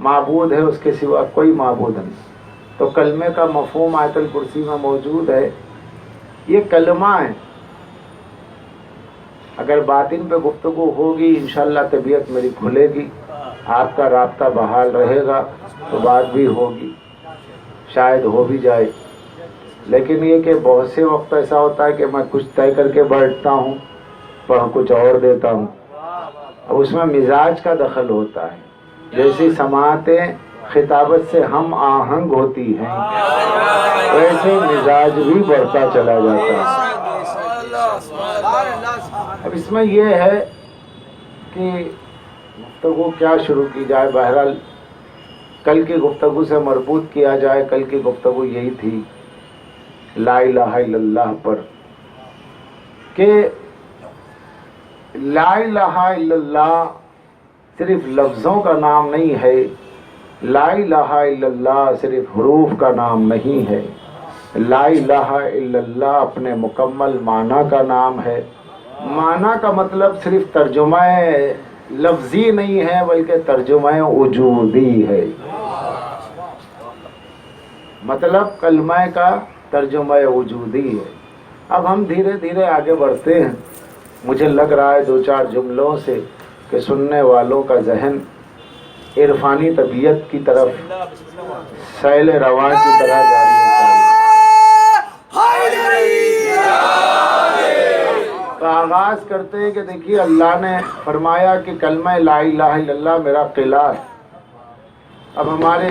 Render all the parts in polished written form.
معبود ہے، اس کے سوا کوئی معبود نہیں. تو کلمے کا مفہوم آیت الکرسی میں موجود ہے. یہ کلمہ ہے. اگر باطن پہ گفتگو ہوگی انشاءاللہ طبیعت میری کھلے گی، آپ کا رابطہ بحال رہے گا تو بات بھی ہوگی، شاید ہو بھی جائے. لیکن یہ کہ بہت سے وقت ایسا ہوتا ہے کہ میں کچھ طے کر کے بیٹھتا ہوں پر کچھ اور دیتا ہوں. اب اس میں مزاج کا دخل ہوتا ہے. جیسی سماعتیں خطابت سے ہم آہنگ ہوتی ہیں ویسے مزاج بھی بڑھتا چلا جاتا ہے. اب اس میں یہ ہے کہ گفتگو کیا شروع کی جائے. بہرحال کل کی گفتگو سے مربوط کیا جائے. کل کی گفتگو یہی تھی لا الہ الا اللہ پر، کہ لا الہ الا اللہ صرف لفظوں کا نام نہیں ہے. لا الہ الا اللہ صرف حروف کا نام نہیں ہے. لا الہ الا اللہ اپنے مکمل معنی کا نام ہے. معنی کا مطلب صرف ترجمہ لفظی نہیں ہے بلکہ ترجمہ وجودی ہے. مطلب کلمہ کا ترجمہ وجودی ہے. اب ہم دھیرے دھیرے آگے بڑھتے ہیں. مجھے لگ رہا ہے 2-4 جملوں سے کہ سننے والوں کا ذہن عرفانی طبیعت کی طرف سیل رواں کی طرح جاری ہوتا ہے. تو آغاز کرتے ہیں کہ دیکھیے اللہ نے فرمایا کہ کلمہ لا الہ الا اللہ میرا قلعہ ہے. اب ہمارے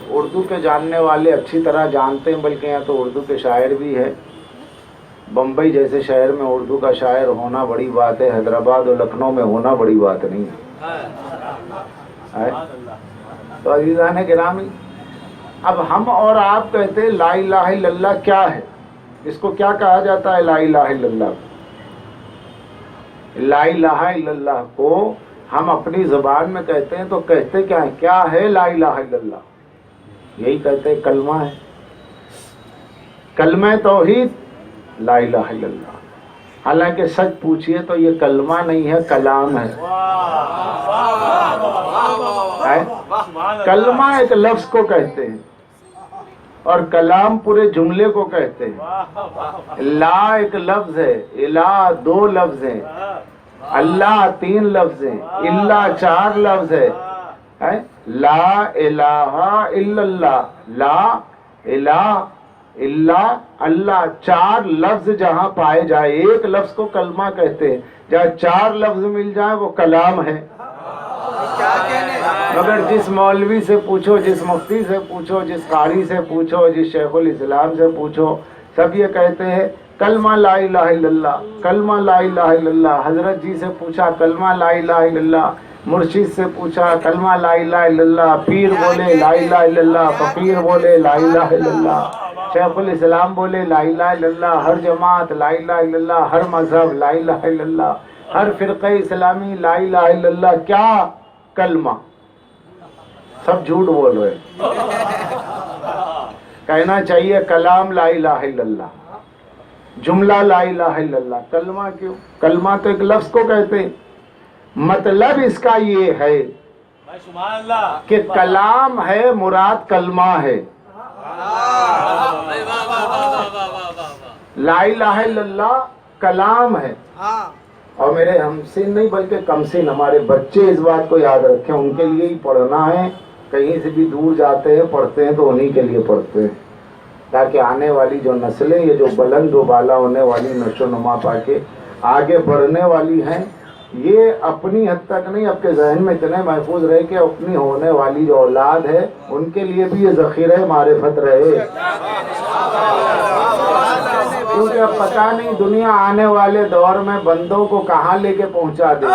اردو کے جاننے والے اچھی طرح جانتے ہیں، بلکہ یہاں تو اردو کے شاعر بھی ہیں. بمبئی جیسے شہر میں اردو کا شاعر ہونا بڑی بات ہے، حیدرآباد اور لکھنؤ میں ہونا بڑی بات نہیں ہے. تو عزیزان گرامی، اب ہم اور آپ کہتے ہیں لا الہ الا اللہ کیا ہے؟ اس کو کیا کہا جاتا ہے لا الہ الا اللہ؟ لا الہ الا اللہ کو ہم اپنی زبان میں کہتے ہیں تو کہتے کیا ہے؟ کیا ہے لا الہ الا اللہ؟ یہی کہتے ہیں کلمہ ہے. کلمہ توحید لا الہ الا اللہ. حالانکہ سچ پوچھئے تو یہ کلمہ نہیں ہے، کلام ہے. کلمہ ایک لفظ کو کہتے ہیں اور کلام پورے جملے کو کہتے ہیں. لا ایک لفظ ہے، الہ 2 لفظ ہیں، اللہ 3 لفظ ہیں، الا 4 لفظ ہے. لا الہ الا اللہ، لا الہ الا اللہ 4 لفظ جہاں پائے جائے ایک لفظ کو کلمہ کہتے ہیں. جہاں 4 لفظ مل جائیں وہ کلام ہے. مگر جس مولوی سے پوچھو، جس مفتی سے پوچھو، جس قاری سے پوچھو، جس شیخ الاسلام سے پوچھو، سب یہ کہتے ہیں کلمہ لا الہ الا اللہ، کلمہ لا الہ الا اللہ. حضرت جی سے پوچھا کلمہ لا الہ الا اللہ، مرشد سے پوچھا کلمہ لا الہ الا اللہ، پیر بولے لا الہ الا اللہ، فقیر بولے لا الہ الا اللہ، شیخ الاسلام بولے لا الہ الا اللہ، ہر جماعت لا الہ الا اللہ، ہر مذہب لا الہ الا اللہ، ہر فرقہ اسلامی لا الہ الا اللہ. کیا کلمہ؟ سب جھوٹ بول رہے. کہنا چاہیے کلام لا الہ الا اللہ، جملہ لا الہ الا اللہ. کلمہ کیوں؟ کلمہ تو ایک لفظ کو کہتے ہیں. مطلب اس کا یہ ہے کہ کلام ہے مراد کلمہ ہے. لا الہ الا اللہ کلام ہے. اور میرے ہم سن نہیں بلکہ کم سن ہمارے بچے اس بات کو یاد رکھیں، ان کے لیے ہی پڑھنا ہے. کہیں سے بھی دور جاتے ہیں پڑھتے ہیں تو انہی کے لیے پڑھتے ہیں، تاکہ آنے والی جو نسلیں یہ جو بلند و بالا ہونے والی نشو نما پا کے آگے بڑھنے والی ہیں، یہ اپنی حد تک نہیں، آپ کے ذہن میں اتنے محفوظ رہے کہ اپنی ہونے والی جو اولاد ہے ان کے لیے بھی یہ ذخیرہ معرفت رہے. کیونکہ اب پتہ نہیں دنیا آنے والے دور میں بندوں کو کہاں لے کے پہنچا دے.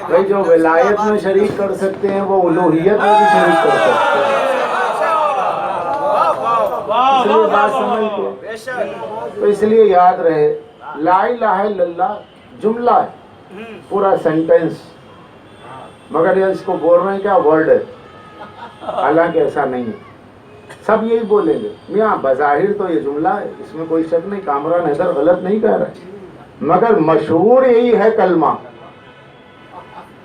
بھائی جو ولایت میں شریک کر سکتے ہیں وہ الوہیت میں بھی شریک کر سکتے ہیں. اس لیے بات سمجھتے، تو اس لیے یاد رہے لا الہ الا اللہ جملہ ہے، پورا سینٹینس. مگر یہ اس کو بول رہے ہیں کیا ورڈ ہے، حالانکہ ایسا نہیں ہے. سب یہی بولیں گے میاں بظاہر تو یہ جملہ ہے، اس میں کوئی شک نہیں، کامران حیدر غلط نہیں کہہ رہے، مگر مشہور یہی ہے کلمہ.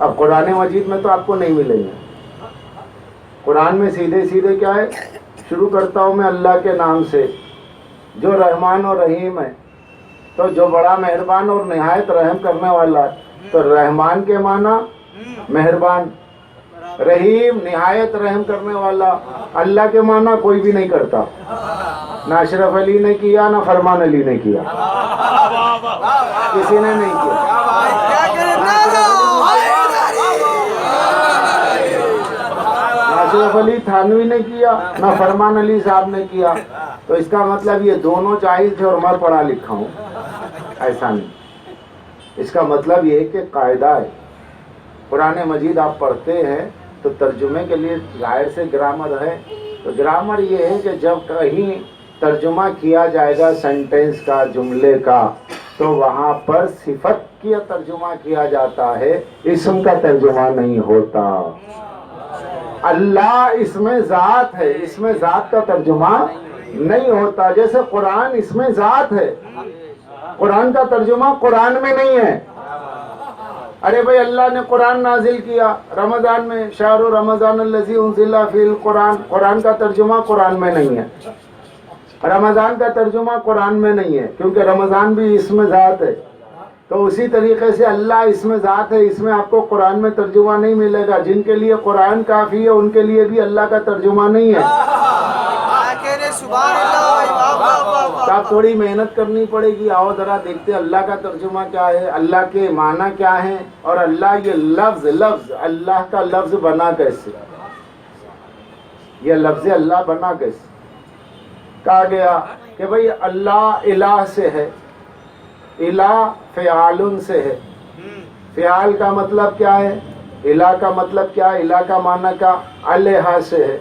اب قرآن مجید میں تو آپ کو نہیں ملیں گے. قرآن میں سیدھے سیدھے کیا ہے؟ شروع کرتا ہوں میں اللہ کے نام سے جو رحمان اور رحیم ہے. تو جو بڑا مہربان اور نہایت رحم کرنے والا ہے، تو رحمان کے معنی مہربان، رحیم نہایت رحم کرنے والا. اللہ کے معنی کوئی بھی نہیں کرتا، نہ اشرف علی نے کیا، نہ فرمان علی نے کیا، کسی نے نہیں کیا. نہ اشرف علی تھانوی نے کیا، نہ فرمان علی صاحب نے کیا. تو اس کا مطلب یہ دونوں جاہل تھے اور میں پڑھا لکھا ہوں؟ ایسا نہیں. اس کا مطلب یہ کہ قاعدہ ہے. قرآن مجید آپ پڑھتے ہیں تو ترجمے کے لیے ظاہر سے گرامر ہے. تو گرامر یہ ہے کہ جب کہیں ترجمہ کیا جائے گا سینٹینس کا، جملے کا، تو وہاں پر صفت کا ترجمہ کیا جاتا ہے، اسم کا ترجمہ نہیں ہوتا. اللہ اس میں ذات ہے، اس میں ذات کا ترجمہ نہیں ہوتا. جیسے قرآن اس میں ذات ہے، قرآن کا ترجمہ قرآن میں نہیں ہے. ارے بھائی اللہ نے قرآن نازل کیا رمضان میں، شہر رمضان الذی انزل فیہ القرآن، قرآن کا ترجمہ قرآن میں نہیں ہے. رمضان کا ترجمہ قرآن میں نہیں ہے، کیونکہ رمضان بھی اس میں ذات ہے. تو اسی طریقے سے اللہ اس میں ذات ہے، اس میں آپ کو قرآن میں ترجمہ نہیں ملے گا. جن کے لیے قرآن کافی ہے ان کے لیے بھی اللہ کا ترجمہ نہیں ہے. تو آپ تھوڑی محنت کرنی پڑے گی. آؤ ذرا دیکھتے اللہ کا ترجمہ کیا ہے، اللہ کے معنی کیا ہے، اور اللہ یہ لفظ اللہ کا لفظ بنا کیسے، یہ لفظ اللہ بنا کیسے. کہا گیا کہ بھئی اللہ الہ سے ہے، الہ فعال سے ہے. فعال کا مطلب کیا ہے، الہ کا مطلب کیا ہے، الہ کا معنی کا الہ سے ہے.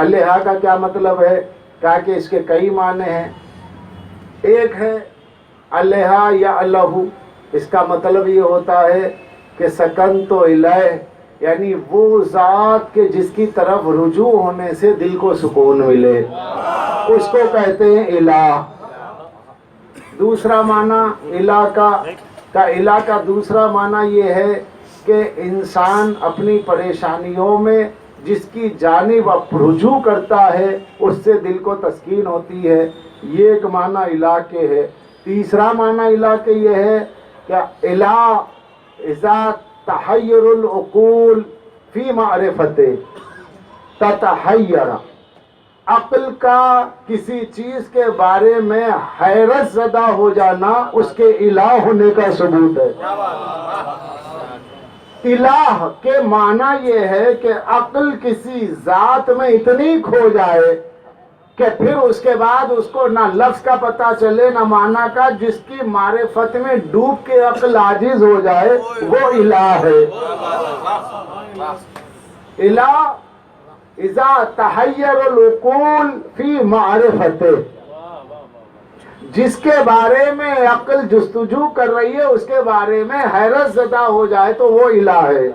الہ کا کیا مطلب ہے؟ کہا کہ اس کے کئی معنی ہیں. ایک ہے الہ یا الہ، اس کا مطلب یہ ہوتا ہے کہ سکن تو الہ، یعنی وہ ذات کے جس کی طرف رجوع ہونے سے دل کو سکون ملے، اس کو کہتے ہیں الہ. دوسرا معنی الہ کا دوسرا معنی یہ ہے کہ انسان اپنی پریشانیوں میں جس کی جانب رجوع کرتا ہے اس سے دل کو تسکین ہوتی ہے. یہ ایک معنی الہ کے ہے. تیسرا معنی الہ کے یہ ہے کہ الہ اذا تحیر العقول فی معرفت تتحیر، عقل کا کسی چیز کے بارے میں حیرت زدہ ہو جانا اس کے الہ ہونے کا ثبوت ہے. الہ کے معنی یہ ہے کہ عقل کسی ذات میں اتنی کھو جائے کہ پھر اس کے بعد اس کو نہ لفظ کا پتہ چلے نہ معنی کا. جس کی معرفت میں ڈوب کے عقل عاجز ہو جائے وہ الہ ہے. الہ اذا تحیر العقول فی معرفت، جس کے بارے میں عقل جستجو کر رہی ہے اس کے بارے میں حیرت زدہ ہو جائے تو وہ الہ ہے.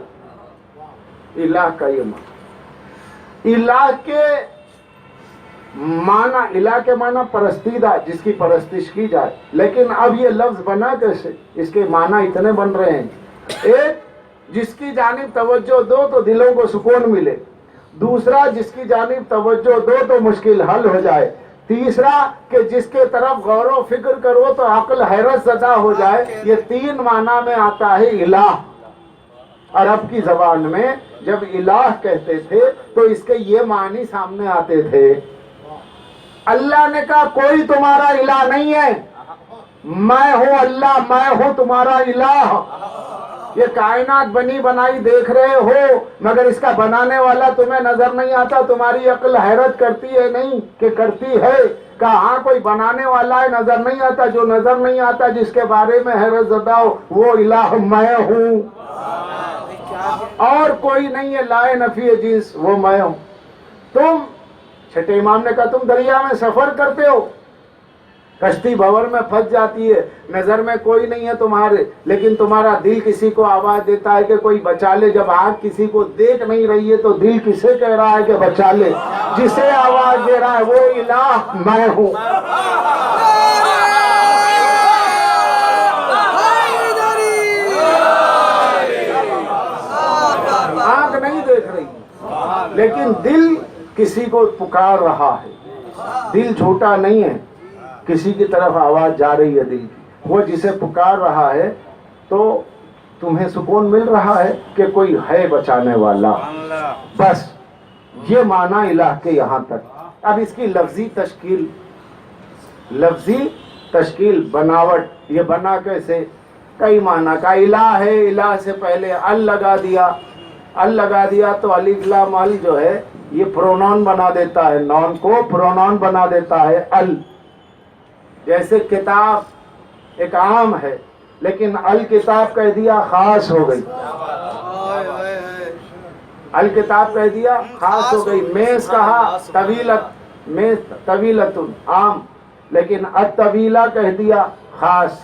الہ کا یہ معنی. الہ کے معنی پرستیدہ، جس کی پرستش کی جائے. لیکن اب یہ لفظ بنا کیسے؟ اس کے معنی اتنے بن رہے ہیں. ایک، جس کی جانب توجہ دو تو دلوں کو سکون ملے. دوسرا، جس کی جانب توجہ دو تو مشکل حل ہو جائے. تیسرا، کہ جس کے طرف غور و فکر کرو تو عقل حیرت زدہ ہو جائے. یہ تین معنی میں آتا ہے الہ. عرب کی زبان میں جب الہ کہتے تھے تو اس کے یہ معنی سامنے آتے تھے. اللہ نے کہا کوئی تمہارا الہ نہیں ہے، میں ہوں اللہ، میں ہوں تمہارا الہ. یہ کائنات بنی بنائی دیکھ رہے ہو مگر اس کا بنانے والا تمہیں نظر نہیں آتا. تمہاری عقل حیرت کرتی ہے نہیں کہ کرتی ہے؟ کہا ہاں کوئی بنانے والا ہے، نظر نہیں آتا. جو نظر نہیں آتا جس کے بارے میں حیرت زدہ ہو وہ الہ میں ہوں، اور کوئی نہیں ہے. لائے نفی جنس، وہ میں ہوں. تم، چھٹے امام نے کہا تم دریا میں سفر کرتے ہو، کشتی بھور میں پھنس جاتی ہے، نظر میں کوئی نہیں ہے تمہارے، لیکن تمہارا دل کسی کو آواز دیتا ہے کہ کوئی بچا لے. جب آگ کسی کو دیکھ نہیں رہی ہے تو دل کسے کہہ رہا ہے کہ بچا لے؟ جسے آواز دے رہا ہے وہ الہ میں ہوں. لیکن دل کسی کو پکار رہا ہے، دل جھوٹا نہیں ہے، کسی کی طرف آواز جا رہی ہے دل کی، وہ جسے پکار رہا ہے تو تمہیں سکون مل رہا ہے کہ کوئی ہے بچانے والا، بس یہ معنی الہ کے یہاں تک۔ اب اس کی لفظی تشکیل بناوٹ، یہ بنا کیسے؟ کئی معنی کا الہ ہے، الہ سے پہلے ال لگا دیا تو الف لام ال جو ہے یہ پروناؤن بنا دیتا ہے، نون کو پروناؤن بنا دیتا ہے ال۔ جیسے کتاب ایک عام ہے لیکن الکتاب کہہ دیا خاص ہو گئی، الکتاب کہہ دیا خاص ہو گئی۔ میز کہا طویلت، میز طویلت عام، لیکن الطویلہ کہہ دیا خاص۔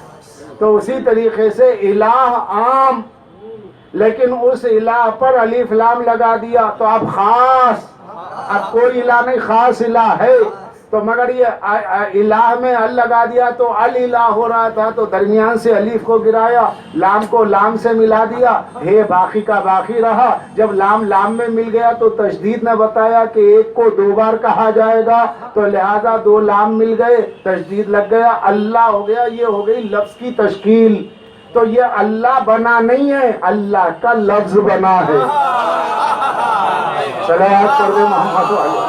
تو اسی طریقے سے الہ عام، لیکن اس الہ پر الف لام لگا دیا تو اب خاص، اب کوئی الہ نہیں، خاص الہ ہے۔ تو مگر یہ الہ میں ال لگا دیا تو الہ ہو رہا تھا، تو درمیان سے الف کو گرایا، لام کو لام سے ملا دیا، ہے باقی کا باقی رہا۔ جب لام لام میں مل گیا تو تشدید نے بتایا کہ ایک کو دو بار کہا جائے گا، تو لہذا دو لام مل گئے، تشدید لگ گیا، اللہ ہو گیا۔ یہ ہو گئی لفظ کی تشکیل۔ تو یہ اللہ بنا نہیں ہے، اللہ کا لفظ بنا ہے۔ صلوات کر دے محمد علیہ۔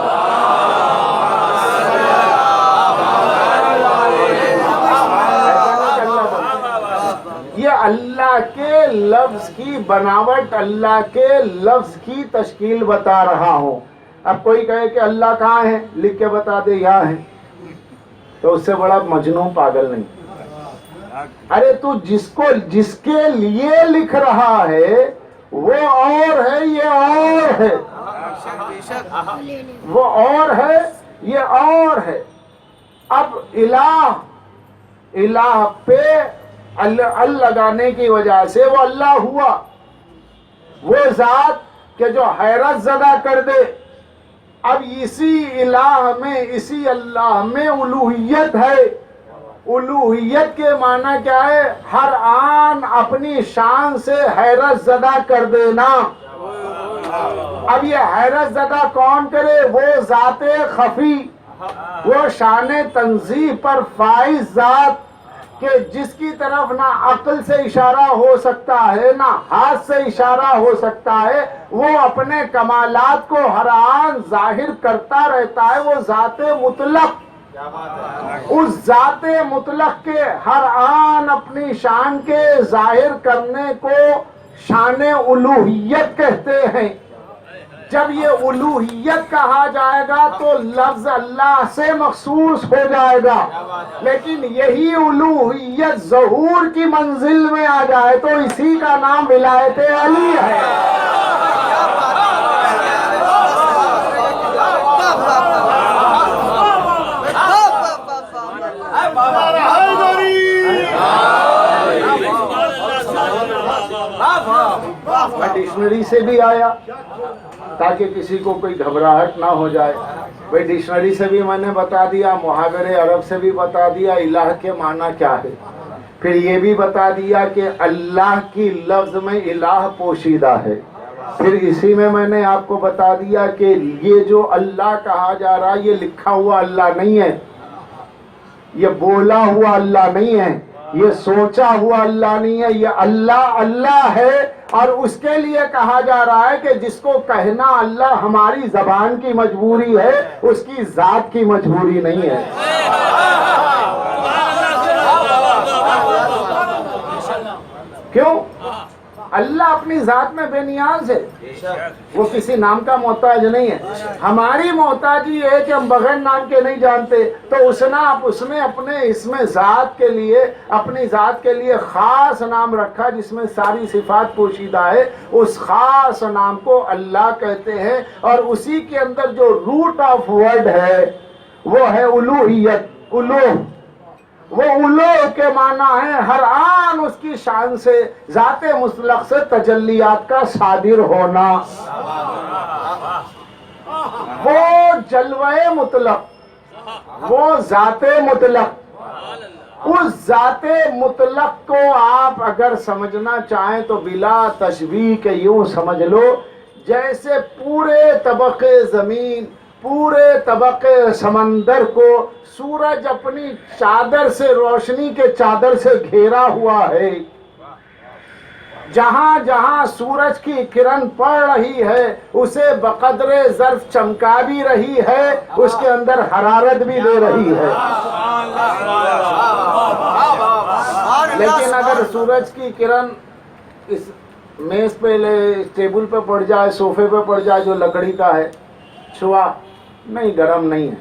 یہ اللہ کے لفظ کی بناوٹ، اللہ کے لفظ کی تشکیل بتا رہا ہوں۔ اب کوئی کہے کہ اللہ کہاں ہے، لکھ کے بتا دے یہاں ہے، تو اس سے بڑا مجنون پاگل نہیں۔ ارے تو جس کے لیے لکھ رہا ہے وہ اور ہے، یہ اور ہے، وہ اور ہے، یہ اور ہے۔ اب الہ پہ ال لگانے کی وجہ سے وہ اللہ ہوا، وہ ذات کہ جو حیرت زدہ کر دے۔ اب اسی الہ میں، اسی اللہ میں الوہیت ہے۔ الوہیت کے معنی کیا ہے؟ ہر آن اپنی شان سے حیرت زدہ کر دینا۔ اب یہ حیرت زدہ کون کرے؟ وہ ذات خفی، وہ شان تنزیہ پر فائز ذات کہ جس کی طرف نہ عقل سے اشارہ ہو سکتا ہے نہ ہاتھ سے اشارہ ہو سکتا ہے، وہ اپنے کمالات کو ہر آن ظاہر کرتا رہتا ہے۔ وہ ذات مطلق، اس ذات مطلق کے ہر آن اپنی شان کے ظاہر کرنے کو شان الوہیت کہتے ہیں۔ جب یہ الوہیت کہا جائے گا تو لفظ اللہ سے مخصوص ہو جائے گا، لیکن یہی الوہیت ظہور کی منزل میں آ جائے تو اسی کا نام ولایت علی ہے۔ ڈکشنری سے بھی آیا تاکہ کسی کو کوئی گھبراہٹ نہ ہو جائے۔ بھئی ڈکشنری سے بھی میں نے بتا دیا، محاورے عرب سے بھی بتا دیا الہ کے معنی کیا ہے، پھر یہ بھی بتا دیا کہ اللہ کی لفظ میں الہ پوشیدہ ہے۔ پھر اسی میں نے آپ کو بتا دیا کہ یہ جو اللہ کہا جا رہا ہے یہ لکھا ہوا اللہ نہیں ہے، یہ بولا ہوا اللہ نہیں ہے، یہ سوچا ہوا اللہ نہیں ہے، یہ اللہ اللہ ہے۔ اور اس کے لیے کہا جا رہا ہے کہ جس کو کہنا اللہ ہماری زبان کی مجبوری ہے، اس کی ذات کی مجبوری نہیں ہے۔ کیوں؟ اللہ اپنی ذات میں بے نیاز ہے، وہ کسی نام کا محتاج نہیں ہے۔ ہماری محتاجی یہ ہے کہ ہم بغیر نام کے نہیں جانتے، تو اس نے اپنے اسم ذات کے لیے، اپنی ذات کے لیے خاص نام رکھا جس میں ساری صفات پوشیدہ ہے، اس خاص نام کو اللہ کہتے ہیں۔ اور اسی کے اندر جو روٹ آف ورڈ ہے وہ ہے الوہیت، الوہ۔ وہ الوہ کے معنی ہے ہر آن اس کی شان سے، ذات مطلق سے تجلیات کا صادر ہونا۔ وہ جلوہ مطلق، وہ ذات مطلق، اس ذات مطلق کو آپ اگر سمجھنا چاہیں تو بلا تشبیہ کہ یوں سمجھ لو جیسے پورے طبقے زمین، پورے طبقے سمندر کو سورج اپنی چادر سے، روشنی کے چادر سے گھیرا ہوا ہے۔ جہاں جہاں سورج کی کرن پڑ رہی ہے اسے بقدر ظرف چمکا بھی رہی ہے، اس کے اندر حرارت بھی دے رہی ہے۔ لیکن اگر سورج کی کرن اس میز پہ ٹیبل پہ پڑ جائے، صوفے پہ پڑ جائے جو لکڑی کا ہے، چھوا نہیں، گرم نہیں ہے۔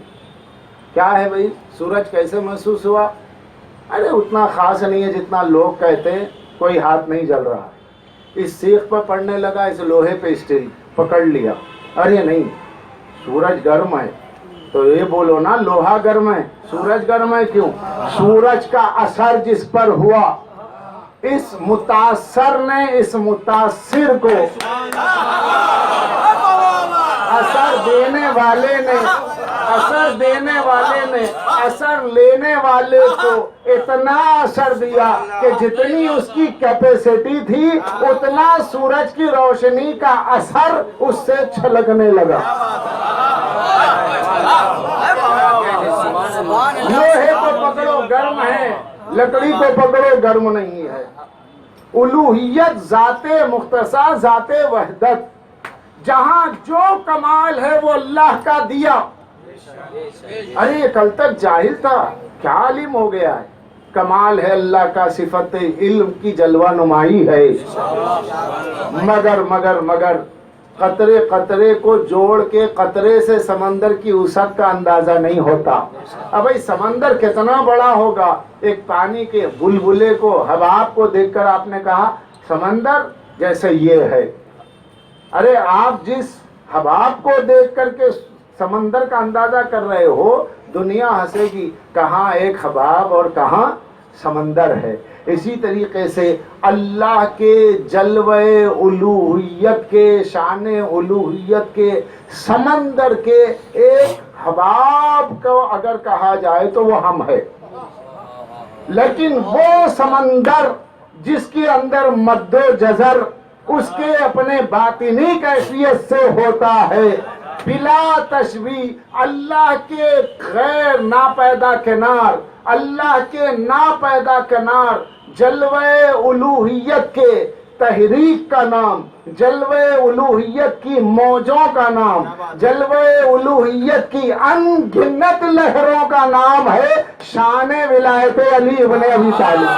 کیا ہے بھائی، سورج کیسے محسوس ہوا؟ ارے اتنا خاص نہیں ہے جتنا لوگ کہتے ہیں، کوئی ہاتھ نہیں جل رہا۔ اس سیخ پہ پڑنے لگا، اس لوہے پہ اسٹیل پکڑ لیا، ارے نہیں سورج گرم ہے، تو یہ بولو نا لوہا گرم ہے، سورج گرم ہے کیوں؟ سورج کا اثر جس پر ہوا، اس متاثر نے اس متاثر کو، اثر دینے والے نے، اثر دینے والے نے اثر لینے والے کو اتنا اثر دیا کہ جتنی اس کی کیپیسٹی تھی اتنا سورج کی روشنی کا اثر اس سے چھلکنے لگا۔ لوہے کو پکڑو گرم ہے، لکڑی کو پکڑو گرم نہیں ہے۔ الوہیت ذات مختصہ، ذات وحدت، جہاں جو کمال ہے وہ اللہ کا دیا۔ ارے یہ کل تک جاہل تھا، کیا عالم ہو گیا ہے؟ کمال ہے اللہ کا، صفت علم کی جلوہ نمائی ہے۔ مگر قطرے قطرے کو جوڑ کے قطرے سے سمندر کی وسعت کا اندازہ نہیں ہوتا۔ اب بھائی سمندر کتنا بڑا ہوگا؟ ایک پانی کے بلبلے کو، حباب کو دیکھ کر آپ نے کہا سمندر جیسے یہ ہے۔ ارے آپ جس حباب کو دیکھ کر کے سمندر کا اندازہ کر رہے ہو، دنیا ہنسے گی، کہاں ایک حباب اور کہاں سمندر ہے۔ اسی طریقے سے اللہ کے جلوہ الوہیت کے، شان الوہیت کے، سمندر کے ایک حباب کو اگر کہا جائے تو وہ ہم ہے۔ لیکن وہ سمندر جس کے اندر مد و جزر اس کے اپنے باطنی کیفیت سے ہوتا ہے، بلا تشبیہ، اللہ کے غیر ناپیدا کنار، اللہ کے ناپیدا کنار، جلوہ الوہیت کے تحریک کا نام، جلوہ الوہیت کی موجوں کا نام، جلوہ الوہیت کی ان گنت لہروں کا نام ہے شان ولایت علی ابن ابی طالب۔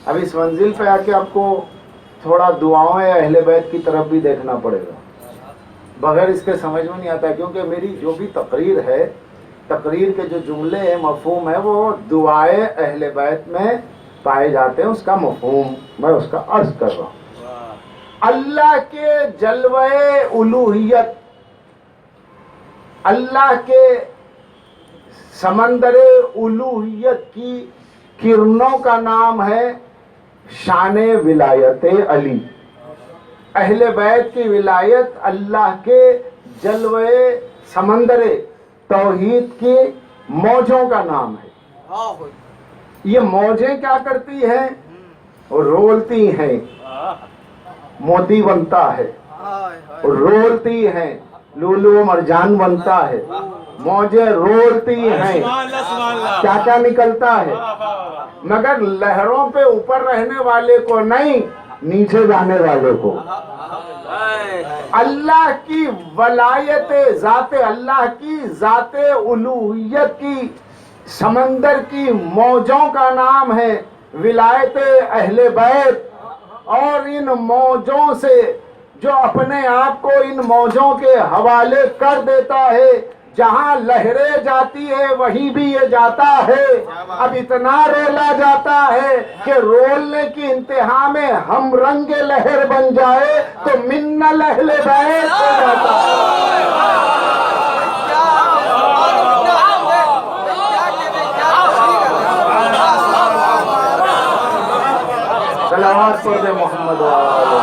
اب اس منزل پہ آ کے آپ کو تھوڑا دعاؤں اہل بیت کی طرف بھی دیکھنا پڑے گا، بغیر اس کے سمجھ میں نہیں آتا، کیونکہ میری جو بھی تقریر ہے، تقریر کے جو جملے ہیں، مفہوم ہے، وہ دعائے اہل بیت میں پائے جاتے ہیں، اس کا مفہوم میں اس کا عرض کر رہا ہوں۔ اللہ کے جلوہ الوہیت، اللہ کے سمندر الوہیت کی کرنوں کا نام ہے شان ولایت علی۔ اہل بیت کی ولایت اللہ کے جلوہ سمندر توحید کی موجوں کا نام ہے۔ یہ موجیں کیا کرتی ہیں؟ رولتی ہیں، موتی بنتا ہے، رولتی ہیں، لولو مرجان بنتا ہے، موجیں رولتی ہیں، کیا کیا نکلتا ہے، مگر لہروں پہ اوپر رہنے والے کو نہیں، نیچے جانے والے کو۔ اللہ کی ولایت ذات، اللہ کی ذات الوہیت کی سمندر کی موجوں کا نام ہے ولایت اہل بیت۔ اور ان موجوں سے جو اپنے آپ کو ان موجوں کے حوالے کر دیتا ہے، جہاں لہریں جاتی ہے وہیں بھی یہ جاتا ہے۔ اب اتنا رولا جاتا ہے کہ رولنے کی انتہا میں ہم رنگ لہر بن جائے تو من اہل بیت ہو جاتا ہے۔ صلوات پڑھ دے محمد و آلہ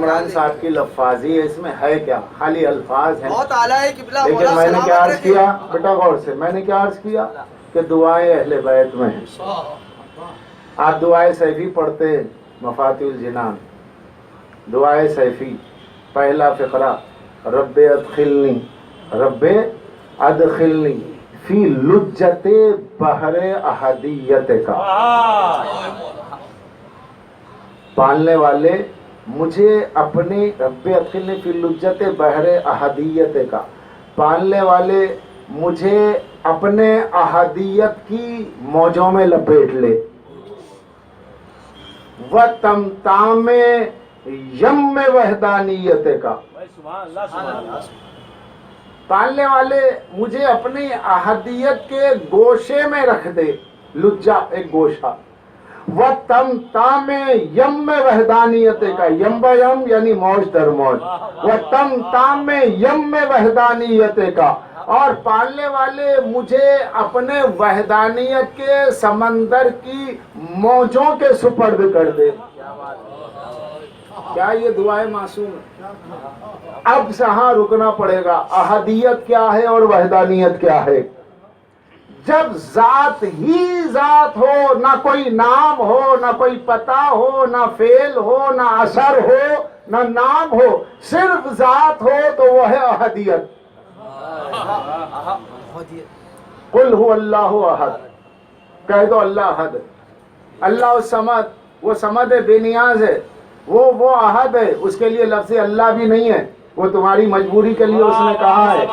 کامران صاحب کی لفاظی ہے، اس میں ہے کیا؟ خالی الفاظ ہیں، بہت اعلیٰ ہے قبلہ، لیکن میں نے کیا عرض کیا بیٹا غور سے، میں نے کیا عرض کیا کہ دعائیں اہل بیت میں ہیں. آپ دعائے سیفی پڑھتے ہیں، مفاتیح الجنان دعائے سیفی پہلا فقرہ، رب ادخلنی فی لجت بحر احدیت کا. پالنے والے مجھے اپنے، رب ادخلنی فی لجت بحر احدیت کا، پالنے والے مجھے اپنے احدیت کی موجوں میں لپیٹ لے. وَتَمْتَامِ یم وحدانیت کا، پالنے والے مجھے اپنی احدیت کے گوشے میں رکھ دے. لجا ایک گوشہ. وَتَمْتَامِ یم وحدانیت کا، یم یم یعنی موج در موج. وَتَمْتَامِ یم وحدانیت کا، اور پالنے والے مجھے اپنے وحدانیت کے سمندر کی موجوں کے سپرد کر دے. کیا یہ دعائیں معصوم ہے؟ اب یہاں رکنا پڑے گا. احدیت کیا ہے اور وحدانیت کیا ہے؟ جب ذات ہی ذات ہو، نہ کوئی نام ہو، نہ کوئی پتہ ہو، نہ فعل ہو، نہ اثر ہو، نہ نام ہو، صرف ذات ہو تو وہ ہے احدیت. قل هو اللہ احد، کہہ دو اللہ احد. اللہ الصمد، وہ صمد ہے، بے نیاز ہے، وہ احد ہے. اس کے لیے لفظ اللہ بھی نہیں ہے، وہ تمہاری مجبوری کے لیے اس نے کہا ہے.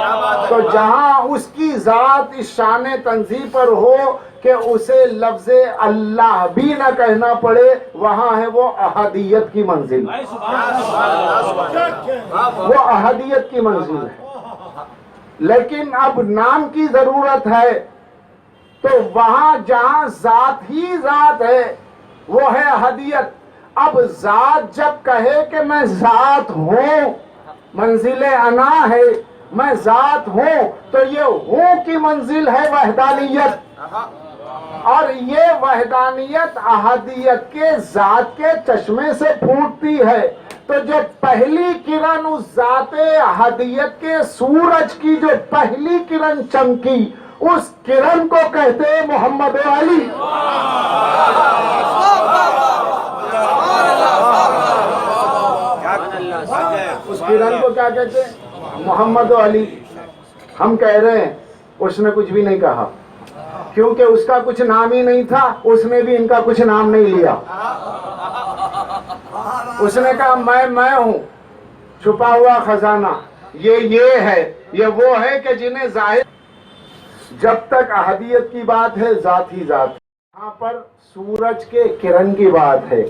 تو جہاں اس کی ذات اس شان تنزیہ پر ہو کہ اسے لفظ اللہ بھی نہ کہنا پڑے، وہاں ہے وہ احدیت کی منزل. وہ احدیت کی منزل ہے. لیکن اب نام کی ضرورت ہے، تو وہاں جہاں ذات ہی ذات ہے وہ ہے احدیت. اب ذات جب کہے کہ میں ذات ہوں، منزل انا ہے، میں ذات ہوں، تو یہ ہوں کی منزل ہے وحدانیت. اور یہ وحدانیت احدیت کے ذات کے چشمے سے پھوٹتی ہے. تو جو پہلی کرن اس ذات احدیت کے سورج کی جو پہلی کرن چمکی، اس کرن کو کہتے ہیں محمد علی. اس کرن کو کیا کہتے ہیں؟ محمد علی. ہم کہہ رہے ہیں اس نے کچھ بھی نہیں کہا، کیونکہ اس کا کچھ نام ہی نہیں تھا. اس نے بھی ان کا کچھ نام نہیں لیا. اس نے کہا میں ہوں چھپا ہوا خزانہ. یہ ہے، یہ وہ ہے کہ جنہیں ظاہر. جب تک احدیت کی بات ہے ذات ہی ذات. یہاں پر سورج کے کرن کی بات ہے،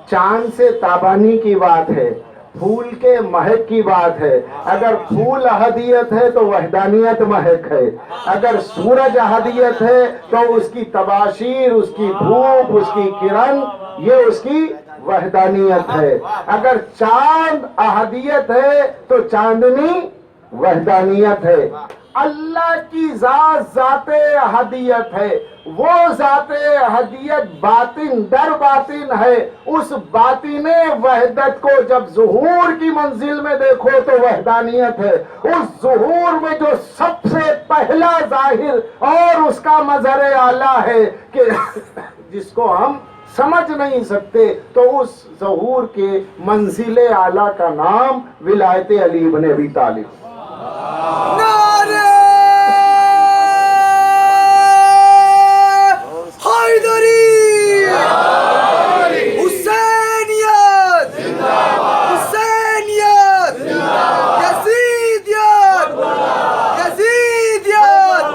چاند سے تابانی کی بات ہے، پھول کے مہک کی بات ہے. اگر پھول احدیت ہے تو وحدانیت مہک ہے. اگر سورج احدیت ہے تو اس کی تباشیر، اس کی دھوپ، اس کی کرن، یہ اس کی وحدانیت ہے. اگر چاند احدیت ہے تو چاندنی وحدانیت ہے. اللہ کی ذات ذات احدیت ہے. وہ ذات احدیت باطن در باطن ہے. اس باطن وحدت کو جب ظہور کی منزل میں دیکھو تو وحدانیت ہے. اس ظہور میں جو سب سے پہلا ظاہر اور اس کا مظہر اعلیٰ ہے کہ جس کو ہم سمجھ نہیں سکتے، تو اس ظہور کے منزل اعلیٰ کا نام ولایت علی ابن ابی طالب. نعرہ حیدری، حسینیت، حسینیت، یزیدیت، یزیدیت،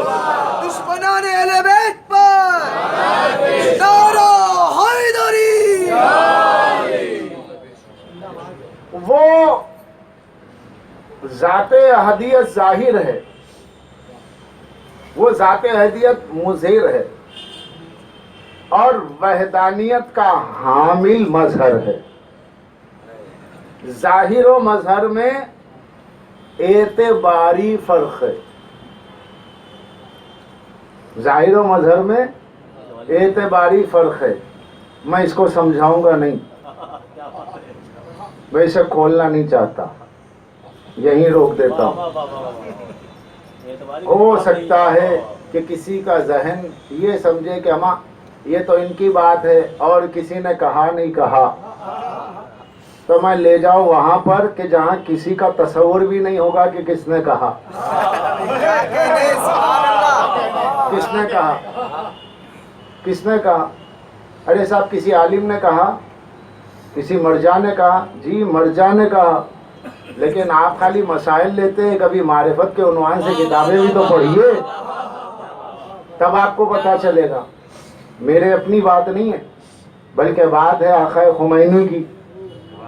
دشمنان اہل بیت پر نعرہ حیدری. وہ ذات احدیت ظاہر ہے، وہ ذات احدیت مظہر ہے، اور وحدانیت کا حامل مظہر ہے. ظاہر و مظہر میں اعتباری فرق ہے. ظاہر و مظہر میں اعتباری فرق ہے. میں اس کو سمجھاؤں گا نہیں، میں اسے کھولنا نہیں چاہتا، یہیں روک دیتا ہوں۔ ہو سکتا ہے کہ کسی کا ذہن یہ سمجھے کہ ہماں یہ تو ان کی بات ہے اور کسی نے کہا نہیں کہا، تو میں لے جاؤں وہاں پر کہ جہاں کسی کا تصور بھی نہیں ہوگا کہ کس نے کہا۔ کس نے کہا؟ کس نے کہا؟ ارے صاحب کسی عالم نے کہا، کسی مرجع نے کہا، جی مرجع نے کہا، لیکن آپ خالی مسائل لیتے ہیں، کبھی معرفت کے عنوان سے کتابیں بھی تو پڑھیے، تب آپ کو پتہ چلے گا۔ میرے اپنی بات نہیں ہے، بلکہ بات ہے آقا خمینی کی۔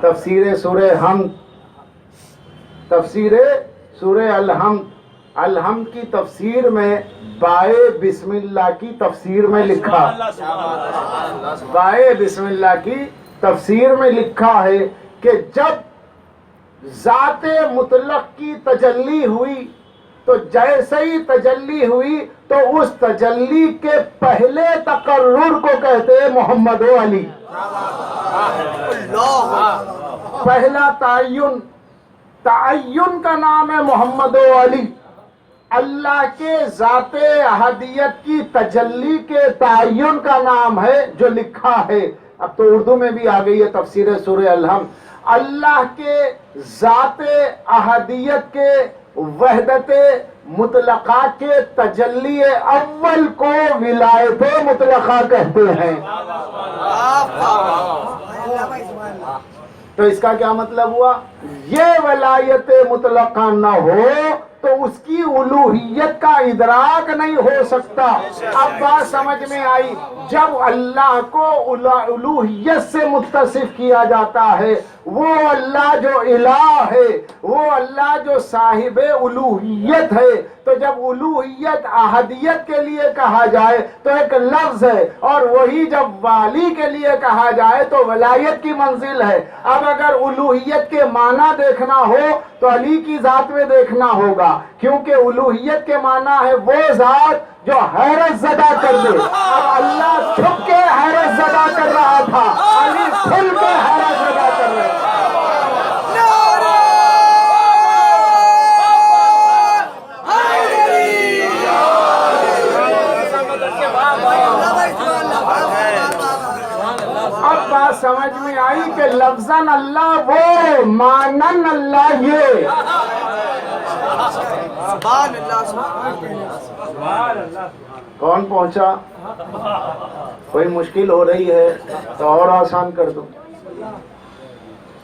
تفسیر سورہ حمد، تفسیر سورہ الحمد، الحمد کی تفسیر میں بائے بسم اللہ کی تفسیر میں لکھا، بائے بسم اللہ کی تفسیر میں لکھا ہے کہ جب ذات مطلق کی تجلی ہوئی تو جیسے ہی تجلی ہوئی تو اس تجلی کے پہلے تقرر کو کہتے ہیں محمد و علی۔ پہلا تعین، تعین کا نام ہے محمد و علی۔ اللہ کے ذات احدیت کی تجلی کے تعین کا نام ہے جو لکھا ہے۔ اب تو اردو میں بھی آ گئی ہے تفسیر سورہ الحمد۔ اللہ کے ذات احدیت کے وحدت مطلقہ کے تجلی اول کو ولایت مطلقہ کہتے ہیں۔ تو اس کا کیا مطلب ہوا؟ یہ ولایت مطلقہ نہ ہو تو اس کی الوہیت کا ادراک نہیں ہو سکتا۔ اب بات سمجھ میں آئی، جب اللہ کو الوہیت سے متصف کیا جاتا ہے، وہ اللہ جو الہ ہے، وہ اللہ جو صاحب الوہیت ہے، تو جب الوہیت احدیت کے لیے کہا جائے تو ایک لفظ ہے، اور وہی جب والی کے لیے کہا جائے تو ولایت کی منزل ہے۔ اب اگر الوہیت کے معنی دیکھنا ہو تو علی کی ذات میں دیکھنا ہوگا، کیونکہ الوہیت کے معنی ہے وہ ذات جو حیرت زدہ کر دے۔ اب اللہ چھپ کے حیرت زدہ کر رہا تھا، علی کھل کے حیرت زدہ کر رہے تھے۔ اب بات سمجھ میں آئی کہ لفظاً اللہ وہ، مانن اللہ یہ۔ کون پہنچا؟ کوئی مشکل ہو رہی ہے تو اور آسان کر دوں۔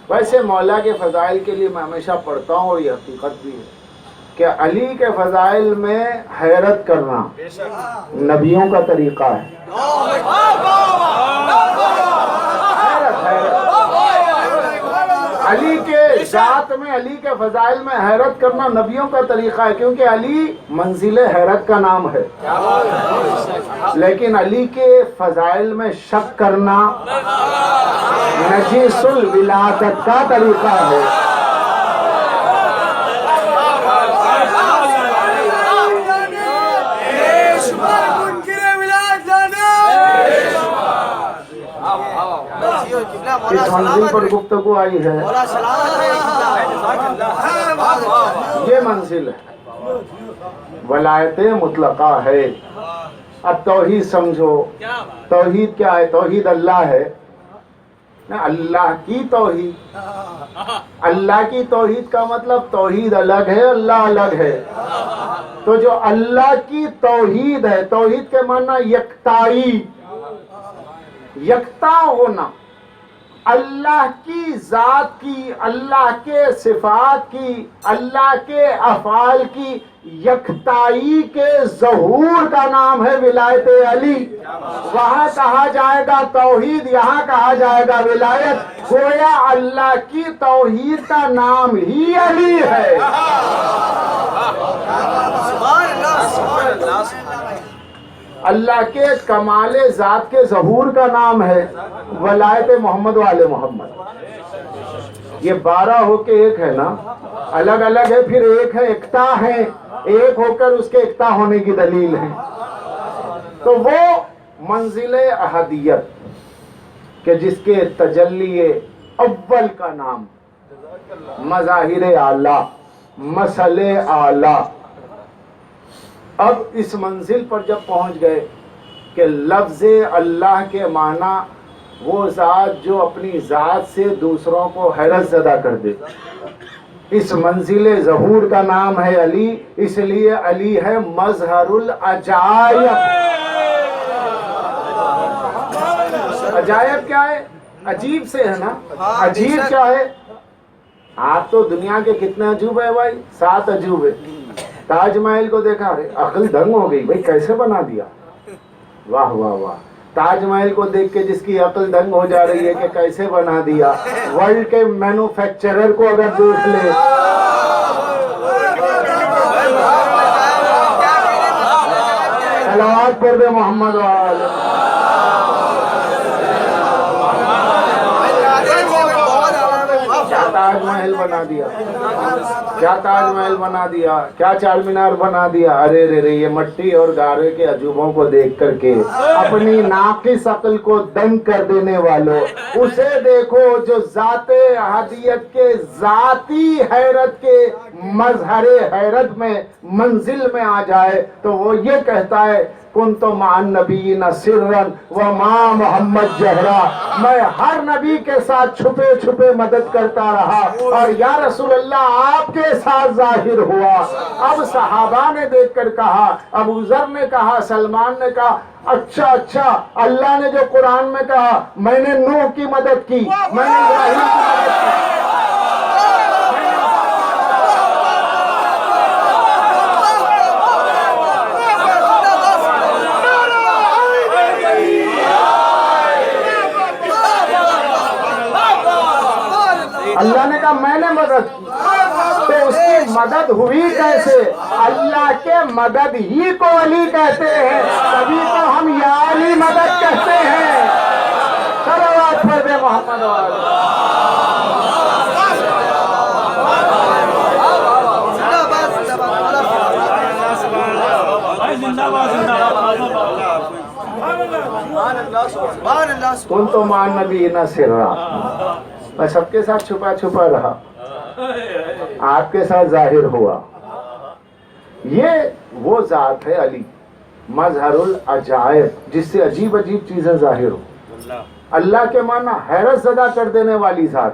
ویسے مولا کے فضائل کے لیے میں ہمیشہ پڑھتا ہوں، اور یہ حقیقت بھی ہے کہ علی کے فضائل میں حیرت کرنا نبیوں کا طریقہ ہے۔ علی کے ذات میں، علی کے فضائل میں حیرت کرنا نبیوں کا طریقہ ہے، کیونکہ علی منزل حیرت کا نام ہے۔ لیکن علی کے فضائل میں شک کرنا نجیس الولادت کا طریقہ ہے۔ اس منزل پر گفتگو آئی ہے، یہ منزل ہے، ولایت مطلقہ ہے۔ اب توحید سمجھو، توحید کیا ہے؟ توحید اللہ ہے، اللہ کی توحید۔ اللہ کی توحید کا مطلب توحید الگ ہے، اللہ الگ ہے۔ تو جو اللہ کی توحید ہے، توحید کے معنی یکتائی، یکتا ہونا، اللہ کی ذات کی، اللہ کے صفات کی، اللہ کے افعال کی یکتائی کے ظہور کا نام ہے ولایت علی۔ وہاں کہا جائے گا توحید، یہاں کہا جائے گا ولایت، گویا اللہ کی توحید کا نام ہی علی ہے۔ اللہ کے کمال ذات کے ظہور کا نام ہے ولایت محمد والے محمد۔ یہ 12 ہو کے ایک ہے نا، الگ الگ ہے پھر ایک ہے، اکتا ہے، ایک ہو کر اس کے اکتا ہونے کی دلیل ہے۔ تو وہ منزل احدیت کہ جس کے تجلی اول کا نام مظاہر اعلیٰ، مسئلے اعلیٰ۔ اب اس منزل پر جب پہنچ گئے کہ لفظ اللہ کے معنی وہ ذات جو اپنی ذات سے دوسروں کو حیرت زدہ کر دے، اس منزل ظہور کا نام ہے علی، اس لیے علی ہے مظہر العجائب۔ عجائب کیا ہے؟ عجیب سے ہے نا۔ عجیب کیا ہے؟ آپ تو دنیا کے کتنے عجوبے ہیں بھائی؟ 7 عجوبے۔ تاج محل کو دیکھا، ارے عقل دنگ ہو گئی بھائی، کیسے بنا دیا؟ واہ واہ واہ۔ تاج محل کو دیکھ کے جس کی عقل دنگ ہو جا رہی ہے کہ کیسے بنا دیا، ورلڈ کے مینوفیکچرر کو اگر دیکھ لے، صلوات پر دے محمد وآلہ۔ کیا تاج محل بنا دیا، کیا تاج محل بنا دیا، کیا چار مینار بنا دیا۔ ارے رے رے، یہ مٹی اور گارے کے عجوبوں کو دیکھ کر کے اپنی ناقص عقل کو دنگ کر دینے والوں، اسے دیکھو جو ذات احدیت کے ذاتی حیرت کے مظہر حیرت میں منزل میں آ جائے تو وہ یہ کہتا ہے کنت مع النبیین سرا وما محمد جہرا، میں ہر نبی کے ساتھ چھپے چھپے مدد کرتا رہا اور یا رسول اللہ آپ کے ساتھ ظاہر ہوا۔ اب صحابہ نے دیکھ کر کہا، ابو ذر نے کہا، سلمان نے کہا، اچھا اللہ نے جو قرآن میں کہا، میں نے نوح کی مدد کی، میں نے ابراہیم کی مدد کی۔ اللہ نے کہا میں نے مدد کی، تو اس کی مدد ہوئی کیسے؟ اللہ کے مدد ہی کو علی کہتے ہیں، تبھی تو ہم یا علی مدد کہتے ہیں۔ صلوات پر دے محمد وآلہ۔ کنت مع النبیین سرا، میں سب کے ساتھ چھپا چھپا رہا، آپ کے ساتھ ظاہر ہوا۔ یہ وہ ذات ہے علی، مظہر العجائب، جس سے عجیب عجیب چیزیں ظاہر ہو۔ اللہ کے معنی حیرت زدہ کر دینے والی ذات،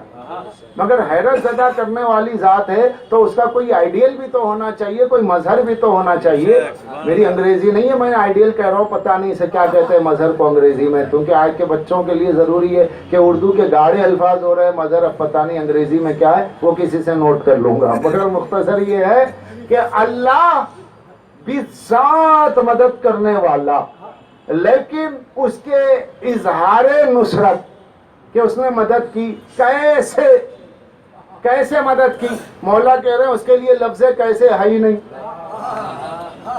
مگر حیرت زدہ کرنے والی ذات ہے تو اس کا کوئی آئیڈیل بھی تو ہونا چاہیے، کوئی مظہر بھی تو ہونا چاہیے۔ میری انگریزی نہیں ہے، میں آئیڈیل کہہ رہا ہوں، پتہ نہیں اسے کیا کہتے ہیں مظہر کو انگریزی میں، کیونکہ آج کے بچوں کے لیے ضروری ہے کہ اردو کے گاڑے الفاظ ہو رہے ہیں، مظہر اب پتہ نہیں انگریزی میں کیا ہے، وہ کسی سے نوٹ کر لوں گا، مگر مختصر یہ ہے کہ اللہ بذات مدد کرنے والا، لیکن اس کے اظہار نصرت کہ اس نے مدد کی، کیسے مدد کی؟ مولا کہہ رہے ہیں اس کے لیے لفظ کیسے ہے ہی نہیں۔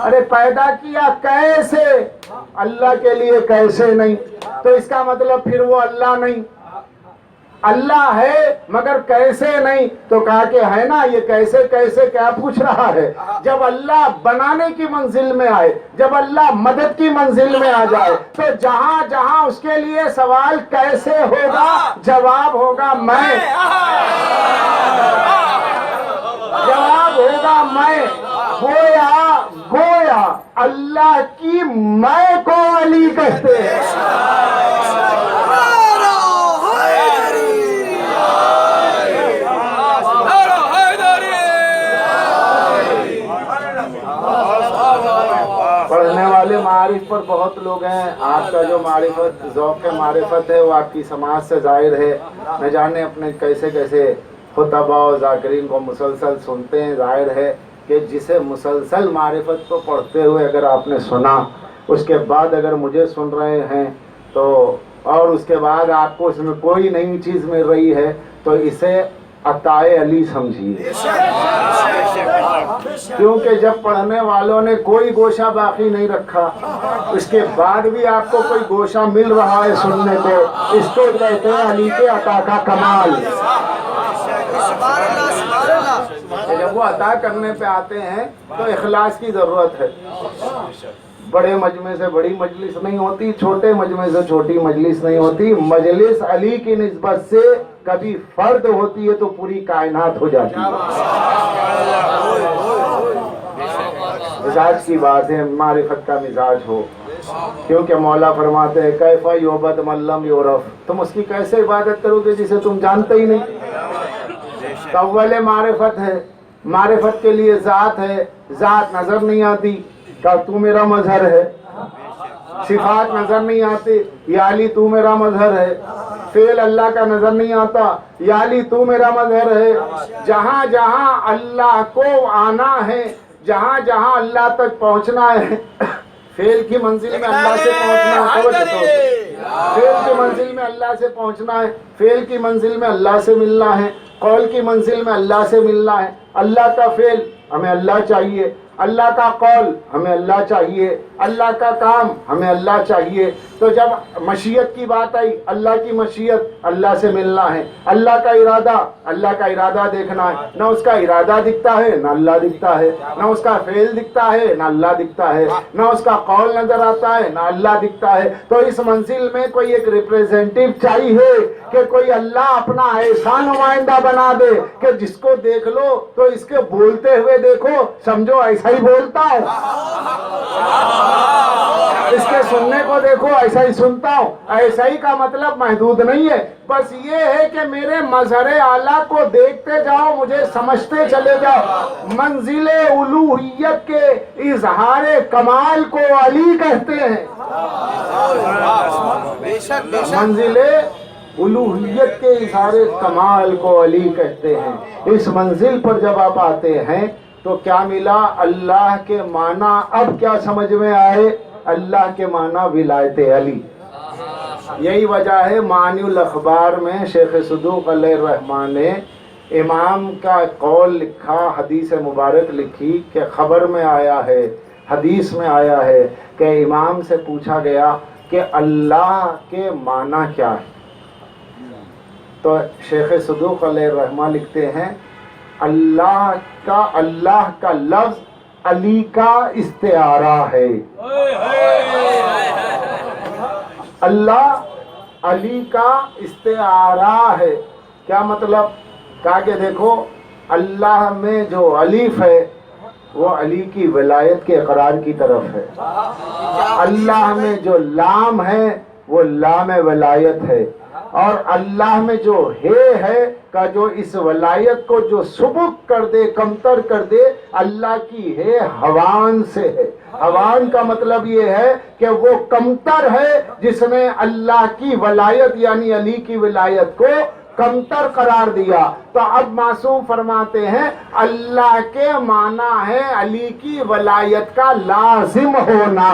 ارے پیدا کیا کیسے؟ اللہ کے لیے کیسے نہیں، تو اس کا مطلب پھر وہ اللہ نہیں، اللہ ہے مگر کیسے نہیں، تو کہا کہ ہے نا، یہ کیسے کیسے کیا پوچھ رہا ہے؟ جب اللہ بنانے کی منزل میں آئے، جب اللہ مدد کی منزل میں آ جائے تو جہاں جہاں اس کے لیے سوال کیسے ہوگا، جواب ہوگا میں، جواب ہوگا میں۔ گویا اللہ کی میں کو علی کہتے ہیں۔ پڑھنے والے معارف پر بہت لوگ ہیں، آپ کا جو معرفت ذوق معرفت ہے وہ آپ کی سماج سے ظاہر ہے، نہ جانے اپنے کیسے کیسے خطباء و ذاکرین کو مسلسل سنتے ہیں۔ ظاہر ہے کہ جسے مسلسل معرفت کو پڑھتے ہوئے اگر آپ نے سنا، اس کے بعد اگر مجھے سن رہے ہیں تو، اور اس کے بعد آپ کو اس میں کوئی نئی چیز مل رہی ہے تو اسے عطائے علی سمجھیے، کیونکہ جب پڑھنے والوں نے کوئی گوشہ باقی نہیں رکھا، اس کے بعد بھی آپ کو کوئی گوشہ مل رہا ہے سننے کو، اس کو کہتے ہیں علی کے عطا کا کمال۔ جب وہ عطا کرنے پہ آتے ہیں تو اخلاص کی ضرورت ہے۔ بڑے مجمع سے بڑی مجلس نہیں ہوتی، چھوٹے مجمع سے چھوٹی مجلس نہیں ہوتی، مجلس علی کی نسبت سے کبھی فرد ہوتی ہے تو پوری کائنات ہو جاتی ہے۔ مزاج کی بات ہے، معرفت کا مزاج ہو، کیونکہ مولا فرماتے ہیں کیفا یعبد من لم یعرف، تم اس کی کیسے عبادت کرو گے جسے تم جانتے ہی نہیں۔ اول معرفت ہے، معرفت کے لیے ذات ہے، ذات نظر نہیں آتی، کہ تو میرا مظہر ہے، صفات نظر نہیں آتی، یا علی تو میرا مظہر ہے، فعل اللہ کا نظر نہیں آتا، یا علی تو میرا مظہر ہے۔ جہاں جہاں اللہ کو آنا ہے، جہاں جہاں اللہ تک پہنچنا ہے، فعل کی منزل میں اللہ سے پہنچنا ہے، فعل کی منزل میں اللہ سے پہنچنا ہے، فعل کی منزل میں اللہ سے ملنا ہے، قول کی منزل میں اللہ سے ملنا ہے۔ اللہ کا فعل ہمیں اللہ چاہیے، اللہ کا قول ہمیں اللہ چاہیے، اللہ کا کام ہمیں اللہ چاہیے۔ تو جب مشیت کی بات آئی، اللہ کی مشیت اللہ سے ملنا ہے، اللہ کا ارادہ دیکھنا ہے، نہ اس کا ارادہ دکھتا ہے نہ اللہ دکھتا ہے، نہ اس کا فعل دکھتا ہے نہ اللہ دکھتا ہے، نہ اس کا قول نظر آتا ہے نہ اللہ دکھتا ہے۔ تو اس منزل میں کوئی ایک ریپریزنٹیو چاہیے کہ کوئی اللہ اپنا ایسا نمائندہ بنا دے کہ جس کو دیکھ لو تو اس کے بولتے ہوئے دیکھو، سمجھو ایسا ہی بولتا ہے، اس کے سننے کو دیکھو ایسا ہی سنتا ہوں۔ ایسا ہی کا مطلب محدود نہیں ہے، بس یہ ہے کہ میرے مظہر اعلیٰ کو دیکھتے جاؤ، مجھے سمجھتے چلے جاؤ۔ منزل الوہیت کے اظہار کمال کو علی کہتے ہیں، منزل الوہیت کے اظہار کمال کو علی کہتے ہیں۔ اس منزل پر جب آپ آتے ہیں تو کیا ملا؟ اللہ کے معنی اب کیا سمجھ میں آئے؟ اللہ کے معنی ولایت علی۔ یہی وجہ ہے معانی الاخبار میں شیخ صدوق علیہ الرحمن نے امام کا قول لکھا، حدیث مبارک لکھی کہ خبر میں آیا ہے، حدیث میں آیا ہے کہ امام سے پوچھا گیا کہ اللہ کے معنی کیا ہے؟ تو شیخ صدوق علیہ الرحمن لکھتے ہیں اللہ کا لفظ علی کا استعارہ ہے۔ اللہ علی کا استعارہ ہے، کیا مطلب؟ کہا کہ دیکھو اللہ میں جو الف ہے وہ علی کی ولایت کے اقرار کی طرف ہے، اللہ میں جو لام ہے وہ لام ولایت ہے، اور اللہ میں جو ہے کا جو اس ولایت کو جو سبک کر دے، کمتر کر دے، اللہ کی ہے ہوان سے ہے۔ ہوان کا مطلب یہ ہے کہ وہ کمتر ہے جس نے اللہ کی ولایت یعنی علی کی ولایت کو کمتر قرار دیا۔ تو اب معصوم فرماتے ہیں اللہ کے معنی ہے علی کی ولایت کا لازم ہونا۔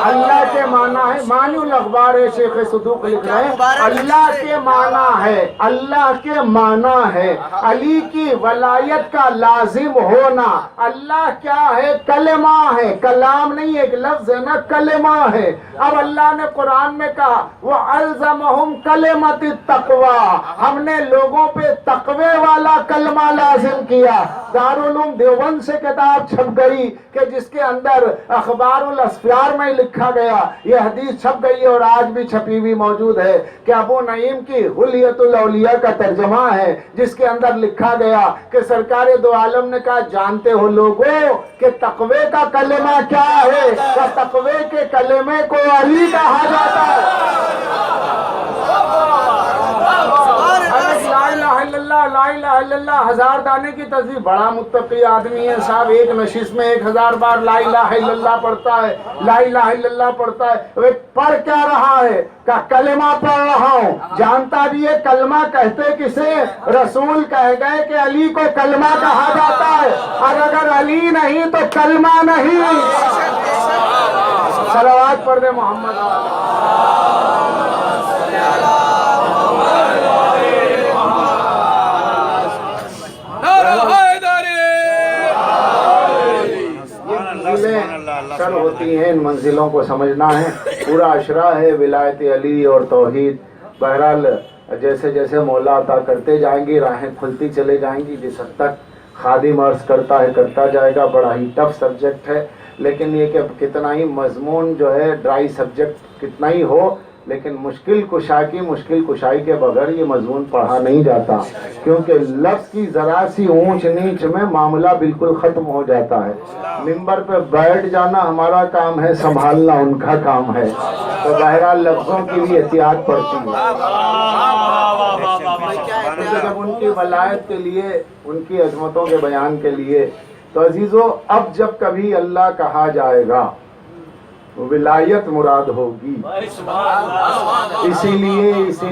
اللہ کے معنی ہے، معنی الاخبار ہے، شیخ صدوق لکھ رہے ہیں اللہ کے معنی ہے، اللہ کے معنی ہے علی کی ولایت کا لازم ہونا۔ اللہ کیا ہے؟ کلمہ ہے، کلام نہیں، ایک لفظ ہے نا، کلمہ ہے۔ اب اللہ نے قرآن میں کہا وَأَلْزَمَهُمْ كَلِمَةِ التَّقْوَىٰ، ہم نے لوگوں پہ تقوی والا کلمہ لازم کیا۔ دارالعلوم دیوبند سے کتاب چھپ گئی کہ جس کے اندر اخبار الاسفار میں لکھا گیا، یہ حدیث چھپ گئی اور آج بھی چھپی ہوئی موجود ہے کہ ابو نعیم کی حلیت الاولیاء کا ترجمہ ہے، جس کے اندر لکھا گیا کہ سرکار دو عالم نے کہا جانتے ہو لوگوں کہ تقوی کا کلمہ کیا ہے؟ کہ تقوی کے کلمے کو علی کہا جاتا ہے۔ لا الہ الا اللہ 1000 دانے کی تصویر، بڑا متقی آدمی ہے صاحب، ایک نشست میں 1000 بار لا الہ الا اللہ پڑھتا ہے، لا الہ الا اللہ پڑھتا ہے۔ وہ پڑھ کیا رہا ہے؟ کہ کلمہ پڑھ رہا ہوں۔ جانتا بھی ہے کلمہ کہتے کسے؟ رسول کہہ گئے کہ علی کو کلمہ کہا جاتا ہے، اور اگر علی نہیں تو کلمہ نہیں۔ صلوات پڑھ دے محمد۔ سر ہوتی ہیں، ان منزلوں کو سمجھنا ہے۔ پورا عشرہ ہے ولایت علی اور توحید۔ بہرحال جیسے جیسے مولا عطا کرتے جائیں گی راہیں کھلتی چلے جائیں گی، جس حد تک خادم عرض کرتا ہے کرتا جائے گا۔ بڑا ہی ٹف سبجیکٹ ہے، لیکن یہ کہ کتنا ہی مضمون جو ہے ڈرائی سبجیکٹ کتنا ہی ہو، لیکن مشکل کشائی کے بغیر یہ مضمون پڑھا نہیں جاتا، کیونکہ لفظ کی ذرا سی اونچ نیچ میں معاملہ بالکل ختم ہو جاتا ہے۔ ممبر پہ بیٹھ جانا ہمارا کام ہے، سنبھالنا ان کا کام ہے، تو بہرحال لفظوں کی بھی احتیاط پڑتی ہے۔ جب ان کی ولایت کے لیے، ان کی عظمتوں کے بیان کے لیے، تو عزیزو اب جب کبھی اللہ کہا جائے گا ولایت مراد ہوگی۔ اسی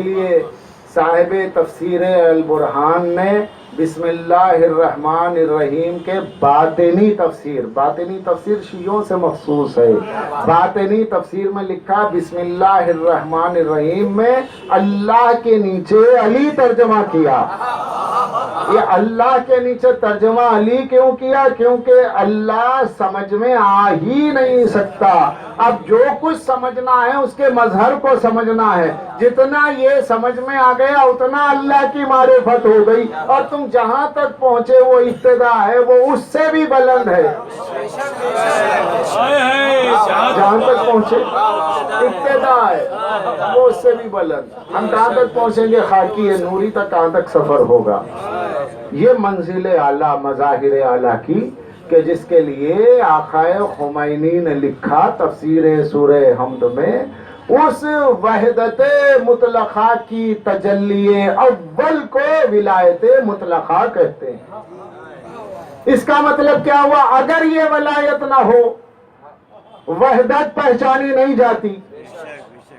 لیے صاحب تفسیر البرہان نے بسم اللہ الرحمن الرحیم کے باطنی تفسیر شیعوں سے مخصوص ہے، باطنی تفسیر میں لکھا بسم اللہ الرحمن الرحیم میں اللہ کے نیچے علی ترجمہ کیا۔ یہ اللہ کے نیچے ترجمہ علی کیوں کیا؟ کیونکہ اللہ سمجھ میں آ ہی نہیں سکتا۔ اب جو کچھ سمجھنا ہے اس کے مظہر کو سمجھنا ہے، جتنا یہ سمجھ میں آ گیا اتنا اللہ کی معرفت ہو گئی، اور تم جہاں تک پہنچے وہ ابتدا ہے، وہ اس سے بھی بلند ہے۔ جہاں تک پہنچے ابتدا ہے وہ اس سے بھی بلند۔ ہم کہاں تک پہنچیں گے؟ خاکی ہے نوری تک کہاں تک سفر ہوگا؟ یہ منزل اعلیٰ مظاہر اعلیٰ کی، کہ جس کے لیے آقائے خمینی نے لکھا تفسیر سورہ حمد میں، اس وحدت مطلقہ کی تجلی اول کو ولایت مطلقہ کہتے ہیں۔ اس کا مطلب کیا ہوا؟ اگر یہ ولایت نہ ہو، وحدت پہچانی نہیں جاتی۔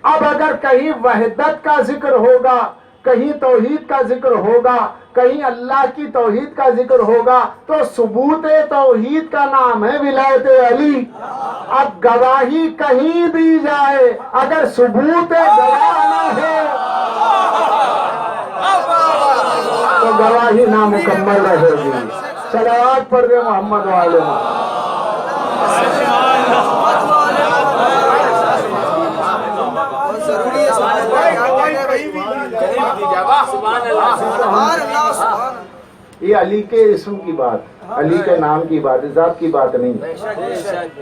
اب اگر کہیں وحدت کا ذکر ہوگا، کہیں توحید کا ذکر ہوگا، کہیں اللہ کی توحید کا ذکر ہوگا، تو ثبوت توحید کا نام ہے ولایت علی۔ اب گواہی کہیں دی جائے، اگر ثبوت گواہ نہ ہے تو گواہی نامکمل رہے گی۔ صلوات پڑھ دے محمد والے یہ علی کے اسم کی بات، علی کے نام کی بات، ذات کی بات نہیں۔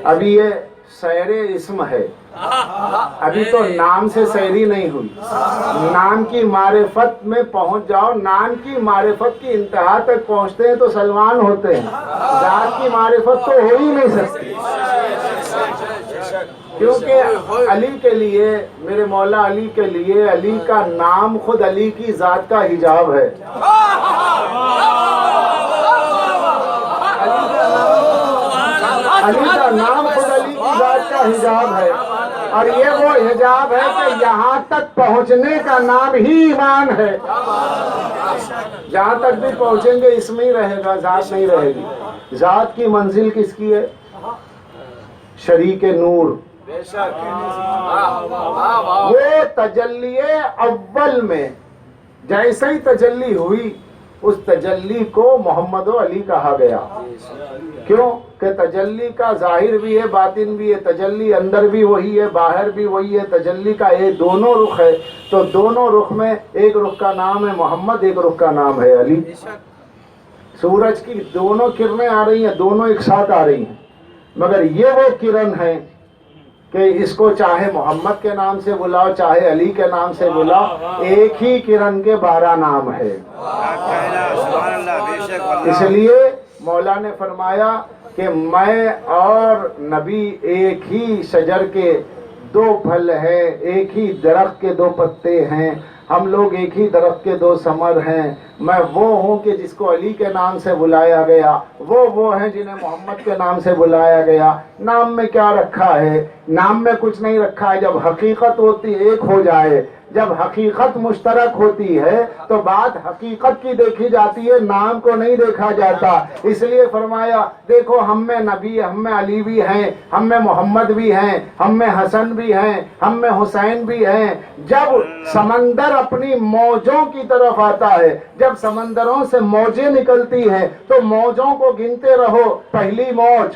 ابھی یہ سیر اسم ہے، ابھی تو نام سے سیری نہیں ہوئی۔ نام کی معرفت میں پہنچ جاؤ، نام کی معرفت کی انتہا تک پہنچتے ہیں تو سلمان ہوتے ہیں، ذات کی معرفت تو ہو ہی نہیں سکتی، کیونکہ علی کے لیے، میرے مولا علی کے لیے، علی کا نام خود علی کی ذات کا حجاب ہے۔ علی کا نام خود علی کی ذات کا حجاب ہے، اور یہ وہ حجاب ہے کہ یہاں تک پہنچنے کا نام ہی ایمان ہے۔ جہاں تک بھی پہنچیں گے اس میں ہی رہے گا، ذات نہیں رہے گی۔ ذات کی منزل کس کی ہے؟ شریک نور۔ وہ تجلی اول میں جیسے ہی تجلی ہوئی، اس تجلی کو محمد و علی کہا گیا۔ کیوں کہ تجلی کا ظاہر بھی ہے، باطن بھی ہے، تجلی اندر بھی وہی ہے، باہر بھی وہی ہے، تجلی کا یہ دونوں رخ ہے۔ تو دونوں رخ میں ایک رخ کا نام ہے محمد، ایک رخ کا نام ہے علی۔ سورج کی دونوں کرنیں آ رہی ہیں، دونوں ایک ساتھ آ رہی ہیں، مگر یہ وہ کرن ہے کہ اس کو چاہے محمد کے نام سے بلاؤ، چاہے علی کے نام سے بلاؤ، ایک ہی کرن کے 12 نام ہے۔ اس لیے مولا نے فرمایا کہ میں اور نبی ایک ہی شجر کے 2 پھل ہیں، ایک ہی درخت کے 2 پتے ہیں، ہم لوگ ایک ہی درخت کے 2 ثمر ہیں۔ میں وہ ہوں کہ جس کو علی کے نام سے بلایا گیا، وہ ہیں جنہیں محمد کے نام سے بلایا گیا۔ نام میں کیا رکھا ہے؟ نام میں کچھ نہیں رکھا ہے۔ جب حقیقت ہوتی ایک ہو جائے، جب حقیقت مشترک ہوتی ہے تو بات حقیقت کی دیکھی جاتی ہے، نام کو نہیں دیکھا جاتا۔ اس لیے فرمایا دیکھو ہم میں نبی، ہم میں علی بھی ہیں، ہم میں محمد بھی ہیں، ہم میں حسن بھی ہیں، ہم میں حسین بھی ہیں۔ جب سمندر اپنی موجوں کی طرف آتا ہے، جب سمندروں سے موجیں نکلتی ہیں تو موجوں کو گنتے رہو، پہلی موج،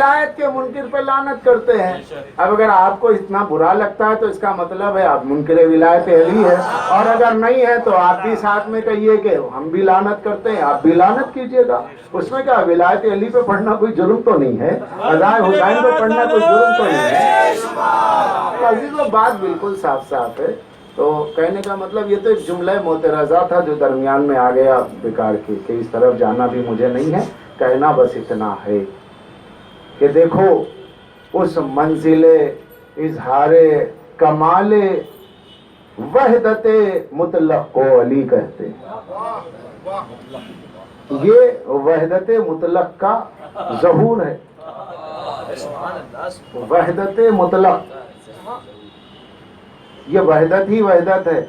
ولایت کے منکر پہ لعنت کرتے ہیں. اب اگر آپ کو اتنا برا لگتا ہے تو اس کا مطلب ہے آپ منکر ولایت علی ہے, اور اگر نہیں ہے تو آپ بھی ساتھ میں کہیے کہ ہم بھی لعنت کرتے ہیں, آپ بھی لعنت کیجیے گا. اس میں کیا, ولایت علی پہ پڑھنا کوئی جرم تو نہیں ہے, قضائے حسین پہ پڑھنا کوئی جرم تو نہیں ہے. تو عزیزوں بات بالکل صاف صاف ہے. تو کہنے کا مطلب یہ تو ایک جملہ معترضہ تھا جو درمیان میں آ گیا بیکار کی, کہ اس طرف جانا بھی مجھے نہیں ہے. کہنا بس اتنا ہے کہ دیکھو اس منزل اظہار کمال وحدت مطلق کو علی کہتے ہیں. یہ وحدت مطلق کا ظہور ہے. وحدت مطلق, یہ وحدت ہی وحدت ہے.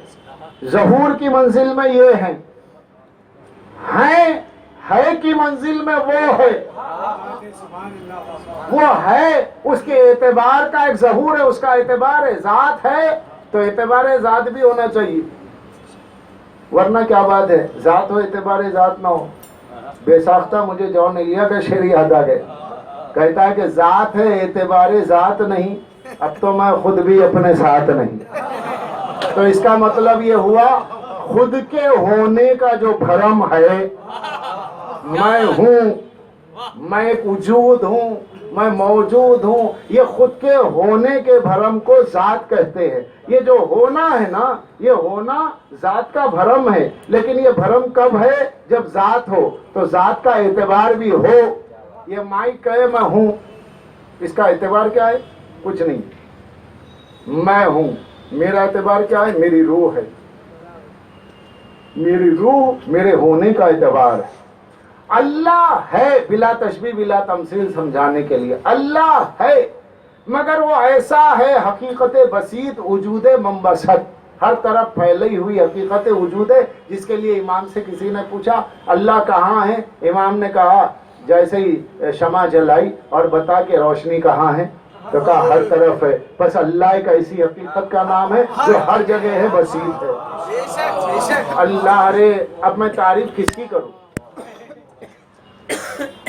ظہور کی منزل میں یہ ہے کی منزل میں وہ ہے, اس کے اعتبار کا ایک ظہور ہے, اس کا اعتبار ذات ہے, تو اعتبار ذات بھی ہونا چاہیے. ورنہ کیا بات ہے, ذات ہو اعتبار ذات نہ ہو. بے ساختہ مجھے جون ایلیا کا شعر یاد آ گئے, کہتا ہے کہ ذات ہے اعتبار ذات نہیں, اب تو میں خود بھی اپنے ساتھ نہیں. تو اس کا مطلب یہ ہوا خود کے ہونے کا جو بھرم ہے, میں ہوں, میں ایک وجود ہوں, میں موجود ہوں, یہ خود کے ہونے کے بھرم کو ذات کہتے ہیں. یہ جو ہونا ہے نا, یہ ہونا ذات کا بھرم ہے, لیکن یہ بھرم کب ہے, جب ذات ہو, تو ذات کا اعتبار بھی ہو. یہ مائک کہے میں ہوں, اس کا اعتبار کیا ہے, کچھ نہیں. میں ہوں, میرا اعتبار کیا ہے, میری روح ہے. میری روح میرے ہونے کا اعتبار ہے. اللہ ہے بلا تشبیہ بلا تمثیل سمجھانے کے لیے, اللہ ہے, مگر وہ ایسا ہے حقیقت بسیط وجود منبسط, ہر طرف پھیلی ہوئی حقیقت وجود ہے, جس کے لیے امام سے کسی نے پوچھا اللہ کہاں ہے, امام نے کہا جیسے ہی شمع جلائی اور بتا کہ روشنی کہاں ہے, تو کہا ہر طرف ہے. بس اللہ ایک ایسی حقیقت کا نام ہے جو ہر جگہ ہے, بسیط ہے. اللہ رے, اب میں تعریف کس کی کروں,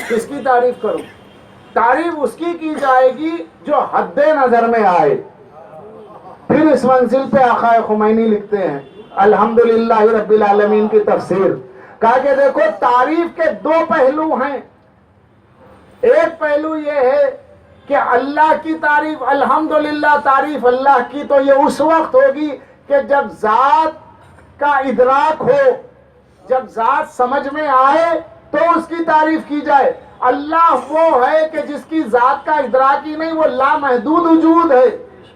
کس کی تعریف کروں؟ تعریف اس کی جائے گی جو حد نظر میں آئے. پھر اس منزل پہ آقا خمینی لکھتے ہیں الحمدللہ رب العالمین کی تفسیر, کہا کہ دیکھو تعریف کے دو پہلو ہیں. ایک پہلو یہ ہے کہ اللہ کی تعریف, الحمدللہ تعریف اللہ کی, تو یہ اس وقت ہوگی کہ جب ذات کا ادراک ہو, جب ذات سمجھ میں آئے تو اس کی تعریف کی جائے. اللہ وہ ہے کہ جس کی ذات کا ادراک ہی نہیں, وہ لامحدود وجود ہے.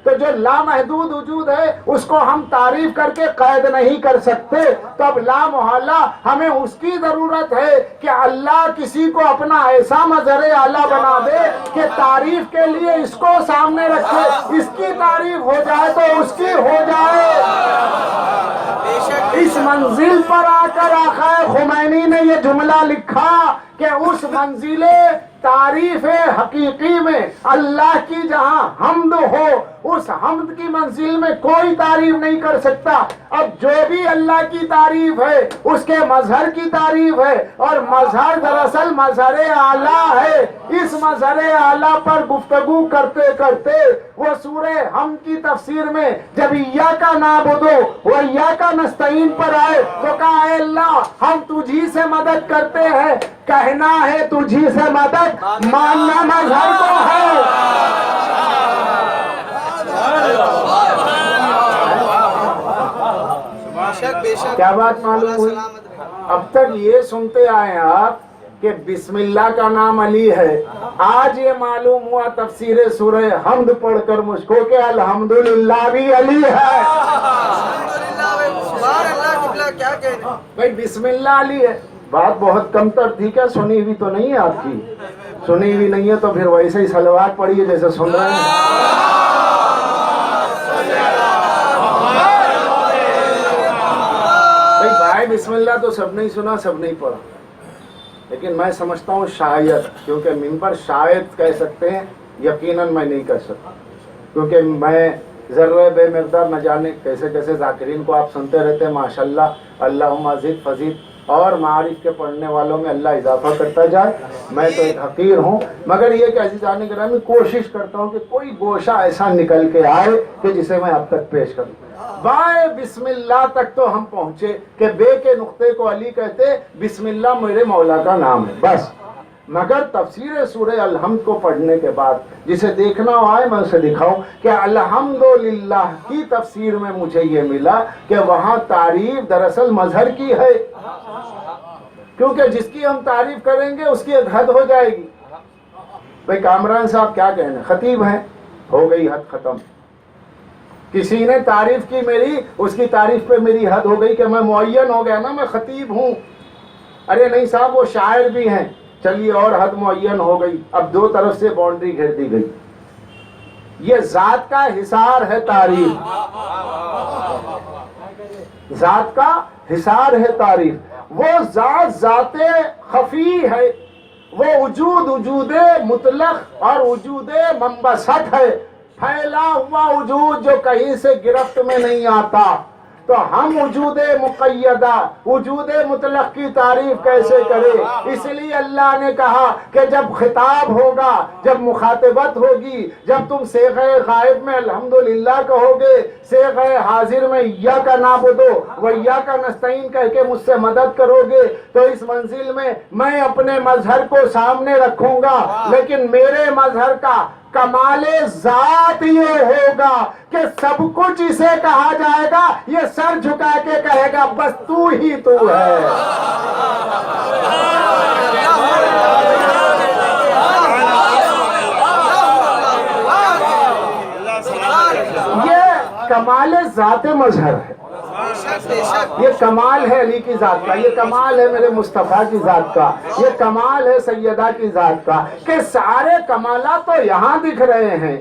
تو جو لامحدود وجود ہے اس کو ہم تعریف کر کے قید نہیں کر سکتے. تو اب لا محالہ ہمیں اس کی ضرورت ہے کہ اللہ کسی کو اپنا ایسا مظہر اعلیٰ بنا دے کہ تعریف کے لیے اس کو سامنے رکھے, اس کی تعریف ہو جائے تو اس کی ہو جائے. اس منزل پر آ کر آقا خمینی نے یہ جملہ لکھا کہ اس منزل تعریف حقیقی میں اللہ کی جہاں حمد ہو, اس حمد کی منزل میں کوئی تعریف نہیں کر سکتا. اب جو بھی اللہ کی تعریف ہے اس کے مظہر کی تعریف ہے, اور مظہر دراصل مظہر اعلیٰ ہے. اس مظہر اعلیٰ پر گفتگو کرتے کرتے وہ سورہ حمد کی تفسیر میں جب ایاک نعبد و ایاک نستعین پر آئے تو کہا اے اللہ ہم تجھی سے مدد کرتے ہیں, کہنا ہے تجھی سے مدد, ماننا مظہر کو ہے. کیا بات معلوم ہوئی؟ اب تک یہ سنتے آئے آپ کہ بسم اللہ کا نام علی ہے, آج یہ معلوم ہوا تفسیر سورہ حمد پڑھ کر مجھ کو کہ الحمدللہ بھی علی ہے. بھائی بسم اللہ علی ہے, بات بہت کم تر تھی کیا, سنی ہوئی تو نہیں ہے آپ کی, سنی ہوئی نہیں ہے تو پھر ویسے ہی صلوات پڑھیے جیسے سن رہے ہیں. بھائی بسم اللہ تو سب نہیں سنا, سب نہیں پڑھا, لیکن میں سمجھتا ہوں شاید, کیونکہ منبر شاید کہہ سکتے ہیں, یقیناً میں نہیں کہہ سکتا, کیونکہ میں ذرہ بے مقدار نہ جانے کیسے کیسے ذاکرین کو آپ سنتے رہتے ہیں ماشاءاللہ, اللہم زد فزید, اور معارف کے پڑھنے والوں میں اللہ اضافہ کرتا جائے. میں تو ایک حقیر ہوں، مگر یہ کہ عزیزان گرامی کوشش کرتا ہوں کہ کوئی گوشہ ایسا نکل کے آئے کہ جسے میں اب تک پیش کروں. بائے بسم اللہ تک تو ہم پہنچے کہ بے کے نقطے کو علی کہتے، بسم اللہ میرے مولا کا نام ہے بس. مگر تفسیر سورہ الحمد کو پڑھنے کے بعد جسے دیکھنا آئے میں اسے دکھاؤں کہ الحمدللہ کی تفسیر میں مجھے یہ ملا کہ وہاں تعریف دراصل مظہر کی ہے، کیونکہ جس کی ہم تعریف کریں گے اس کی ایک حد ہو جائے گی. بھئی کامران صاحب کیا کہنے، خطیب ہیں، ہو گئی حد ختم. کسی نے تعریف کی میری، اس کی تعریف پہ میری حد ہو گئی کہ میں معین ہو گیا نا، میں خطیب ہوں. ارے نہیں صاحب، وہ شاعر بھی ہیں. چلیے اور حد معین ہو گئی، اب دو طرف سے باؤنڈری گھیر دی گئی. یہ ذات کا حصار ہے تعریف، ذات کا حصار ہے تعریف. وہ ذات ذات خفی ہے، وہ وجود وجود مطلق اور وجود منبسط ہے، پھیلا ہوا وجود جو کہیں سے گرفت میں نہیں آتا. تو ہم وجود مقیدہ، وجود مطلق کی تعریف کیسے کرے؟ اس لیے اللہ نے کہا کہ جب خطاب ہوگا، جب مخاطبت ہوگی، جب تم صیغہ غائب میں الحمدللہ کہو گے، صیغہ حاضر میں ایاک نعبد و ایاک نستعین کہہ کے مجھ سے مدد کرو گے، تو اس منزل میں میں اپنے مظہر کو سامنے رکھوں گا. لیکن میرے مظہر کا کمال ذات یہ ہوگا کہ سب کچھ اسے کہا جائے گا، یہ سر جھکا کے کہے گا بس تو ہی تو ہے. یہ کمال ذات مظہر ہے، یہ کمال ہے علی کی ذات کا، یہ کمال ہے میرے مصطفیٰ کی ذات کا، یہ کمال ہے سیدہ کی ذات کا کہ سارے کمالات تو یہاں دکھ رہے ہیں.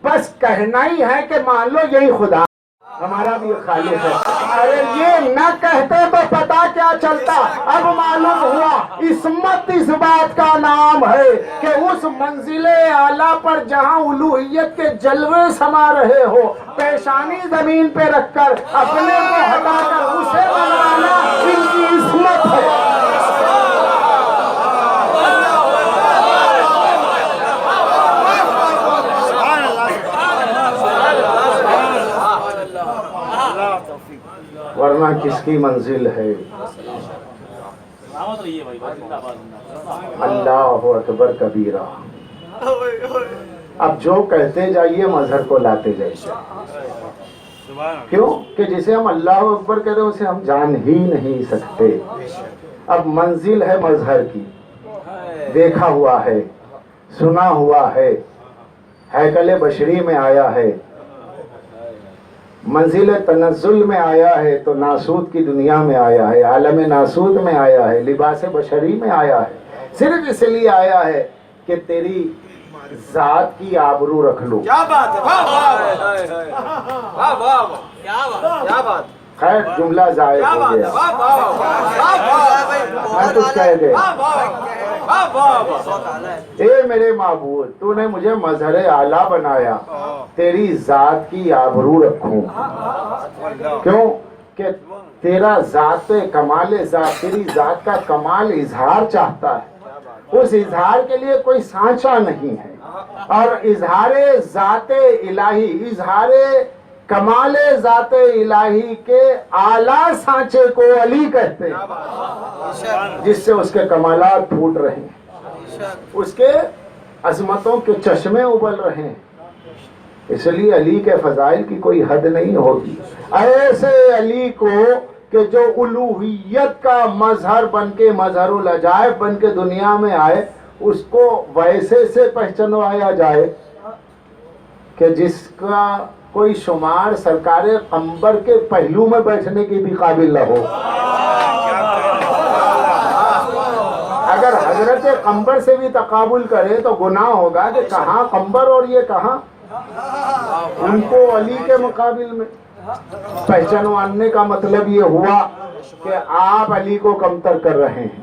بس کہنا ہی ہے کہ مان لو یہی خدا ہمارا بھی خالق ہے. ارے یہ نہ کہتے تو پتا کیا چلتا. اب معلوم ہوا عصمت اس بات کا نام ہے کہ اس منزل اعلیٰ پر جہاں الوہیت کے جلوے سما رہے ہو، پیشانی زمین پہ رکھ کر اپنے کو ہٹا کر اسے منوانا ان کی عصمت ہے. ورنہ کس کی منزل ہے؟ اللہ اکبر کبیرہ. اب جو کہتے جائیے مظہر کو لاتے جائیے. کیوں کہ جسے ہم اللہ اکبر کہتے ہیں اسے ہم جان ہی نہیں سکتے. اب منزل ہے مظہر کی، دیکھا ہوا ہے، سنا ہوا ہے، ہیکل بشری میں آیا ہے، منزل تنزل میں آیا ہے، تو ناسوت کی دنیا میں آیا ہے، عالم ناسوت میں آیا ہے، لباس بشری میں آیا ہے. صرف اس لیے آیا ہے کہ تیری ذات کی آبرو رکھ لو. کیا بات ہے، واہ واہ، کیا بات. خیر جملہ ظاہر ہو گیا، میں کچھ کہہ دے. اے میرے معبود، تو نے مجھے مظہر اعلیٰ بنایا، تیری ذات کی آبرو رکھوں. کیوں کہ تیرا ذات کمال ذات، تیری ذات کا کمال اظہار چاہتا ہے. اس اظہار کے لیے کوئی سانچہ نہیں ہے، اور اظہار ذات الہی، اظہار کمال ذات الہی کے اعلیٰ سانچے کو علی کہتے ہیں، جس سے اس کے کمالات پھوٹ رہے ہیں، اس کے عظمتوں کے چشمے ابل رہے ہیں. اس لیے علی کے فضائل کی کوئی حد نہیں ہوگی. ایسے علی کو کہ جو الوہیت کا مظہر بن کے، مظہر العجائب بن کے دنیا میں آئے، اس کو ویسے سے پہچنوایا جائے کہ جس کا کوئی شمار سرکار قمبر کے پہلو میں بیٹھنے کی بھی قابل نہ ہو. اگر حضرت قمبر سے بھی تقابل کرے تو گناہ ہوگا کہ کہاں قمبر اور یہ کہاں. ان کو علی کے مقابل میں پہچاننے کا مطلب یہ ہوا کہ آپ علی کو کمتر کر رہے ہیں.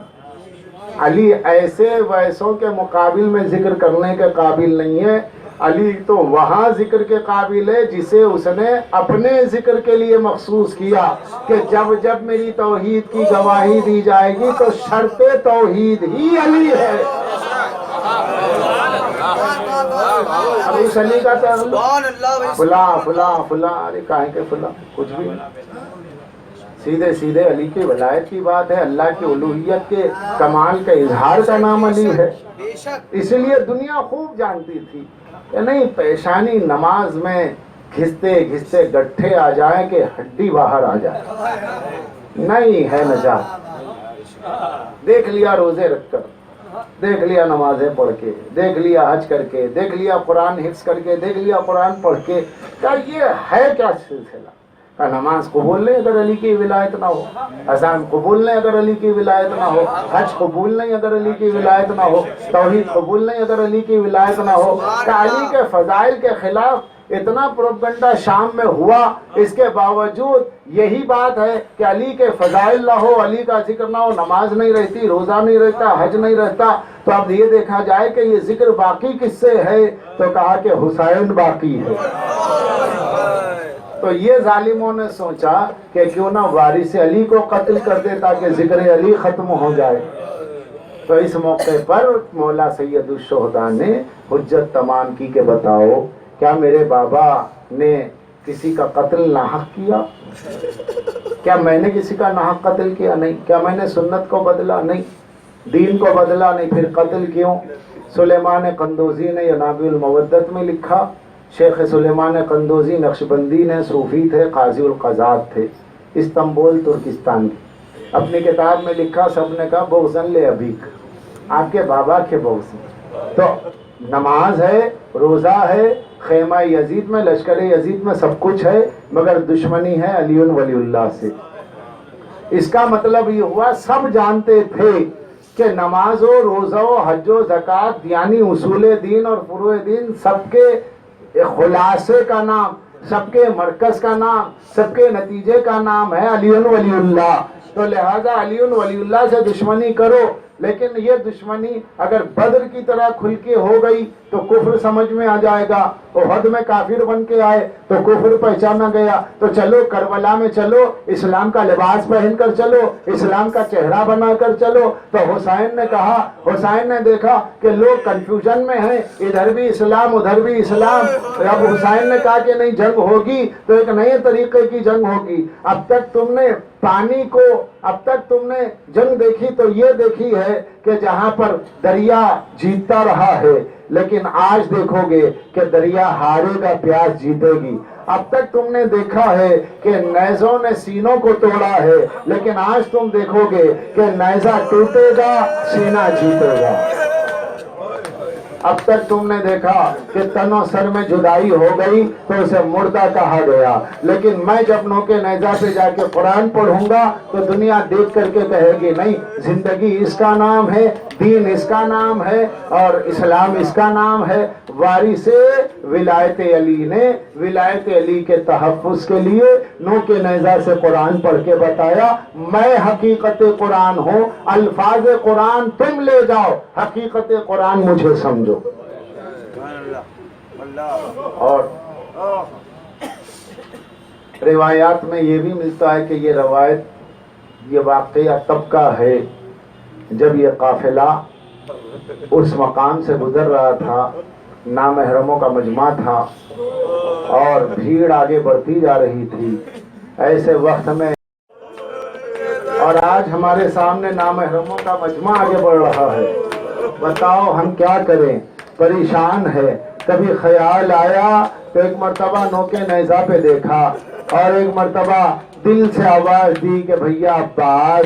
علی ایسے ویسوں کے مقابل میں ذکر کرنے کے قابل نہیں ہے. علی تو وہاں ذکر کے قابل ہے جسے اس نے اپنے ذکر کے لیے مخصوص کیا کہ جب جب میری توحید کی گواہی دی جائے گی تو شرط توحید ہی علی ہے. اب اس علی کا تعلق فلاں فلاں فلاں، ارے کہیں کہ فلاں کچھ بھی نہیں، سیدھے سیدھے علی کی ولایت کی بات ہے. اللہ کی الوہیت کے کمال کا اظہار کا نام علی ہے. اس لیے دنیا خوب جانتی تھی کہ نہیں پیشانی نماز میں گھستے گھستے گٹھے آ جائیں کہ ہڈی باہر آ جائے، نہیں ہے نجات. دیکھ لیا روزے رکھ کر، دیکھ لیا نمازیں پڑھ کے، دیکھ لیا حج کر کے، دیکھ لیا قرآن حفظ کر کے، دیکھ لیا قرآن پڑھ کے، کیا یہ ہے کیا سلسلہ؟ کہ نماز قبول نہیں اگر علی کی ولایت نہ ہو، اذان قبول نہیں اگر علی کی ولایت نہ ہو، حج قبول نہیں اگر علی کی ولایت نہ ہو، توحید قبول نہیں اگر علی کی ولایت نہ ہو. کہ علی کے فضائل کے خلاف اتنا پروپگنڈا شام میں ہوا، اس کے باوجود یہی بات ہے کہ علی کے فضائل نہ ہو، علی کا ذکر نہ ہو، نماز نہیں رہتی، روزہ نہیں رہتا، حج نہیں رہتا. تو اب یہ دیکھا جائے کہ یہ ذکر باقی کس سے ہے، تو کہا کہ حسین باقی ہے. تو یہ ظالموں نے سوچا کہ کیوں نہ وارث علی کو قتل کر دے تاکہ ذکر علی ختم ہو جائے. تو اس موقع پر مولا سید الشہداء نے حجت تمام کی کہ بتاؤ کیا میرے بابا نے کسی کا قتل ناحق کیا؟ کیا میں نے کسی کا ناحق قتل کیا؟ نہیں. کیا میں نے سنت کو بدلا؟ نہیں. دین کو بدلا؟ نہیں. پھر قتل کیوں؟ سلیمان قندوزی نے ینابع المودت میں لکھا. شیخ سلیمان قندوزی نقشبندی نے صوفی تھے، قاضی القضات تھے، استنبول ترکستان کے. اپنی کتاب میں لکھا، سب نے کہا بغضاً لابیک، آپ کے بابا کے بغض. تو نماز ہے، روزہ ہے، خیمہ یزید میں، لشکر یزید میں سب کچھ ہے، مگر دشمنی ہے علی ولی اللہ سے. اس کا مطلب یہ ہوا سب جانتے تھے کہ نماز و روزہ و حج و زکوٰۃ یعنی اصول دین اور فروع دین سب کے خلاصے کا نام، سب کے مرکز کا نام، سب کے نتیجے کا نام ہے علی ولی اللہ. تو لہذا علی ولی اللہ سے دشمنی کرو، لیکن یہ دشمنی اگر بدر کی طرح کھل کے ہو گئی تو کفر سمجھ میں آ جائے گا. احد میں کافر بن کے آئے تو کفر پہچانا گیا. تو چلو کربلا میں چلو، اسلام کا لباس پہن کر چلو، اسلام کا چہرہ بنا کر چلو. تو حسین نے کہا، حسین نے دیکھا کہ لوگ کنفیوژن میں ہیں، ادھر بھی اسلام ادھر بھی اسلام. اب حسین نے کہا کہ نہیں، جنگ ہوگی تو ایک نئے طریقے کی جنگ ہوگی. اب تک تم نے پانی کو، اب تک تم نے جنگ دیکھی تو یہ دیکھی ہے کہ جہاں پر دریا جیتتا رہا ہے، لیکن آج دیکھو گے کہ دریا ہارے گا، پیاس جیتے گی. اب تک تم نے دیکھا ہے کہ نیزوں نے سینوں کو توڑا ہے، لیکن آج تم دیکھو گے کہ نیزہ ٹوٹے گا، سینہ جیتے گا. اب تک تم نے دیکھا کہ تن و سر میں جدائی ہو گئی تو اسے مردہ کہا گیا، لیکن میں جب نوکے نیزہ پہ جا کے قرآن پڑھوں گا تو دنیا دیکھ کر کے کہے گی نہیں، زندگی اس کا نام ہے، دین اس کا نام ہے، اور اسلام اس کا نام ہے. وارث ولایت علی نے ولایت علی کے تحفظ کے لیے نوکے نیزہ سے قرآن پڑھ کے بتایا، میں حقیقت قرآن ہوں، الفاظ قرآن تم لے جاؤ، حقیقت قرآن مجھے سمجھو. اور روایات میں یہ بھی ملتا ہے کہ یہ روایت، یہ واقعہ تب کا ہے جب یہ قافلہ اس مقام سے گزر رہا تھا، نامحرموں کا مجمع تھا اور بھیڑ آگے بڑھتی جا رہی تھی. ایسے وقت میں اور آج ہمارے سامنے نامحرموں کا مجمع آگے بڑھ رہا ہے. بتاؤ ہم کیا کریں، پریشان ہے. کبھی خیال آیا تو ایک مرتبہ نوکے نیزہ پہ دیکھا، اور ایک مرتبہ دل سے آواز دی کہ بھیا عباس،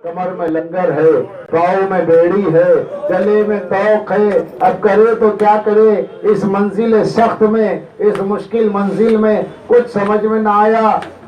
کمر میں لنگر ہے، پاؤں میں بیڑی ہے، گلے میں توق ہے، اب کرے تو کیا کرے. اس منزل سخت میں، اس مشکل منزل میں کچھ سمجھ میں نہ آیا.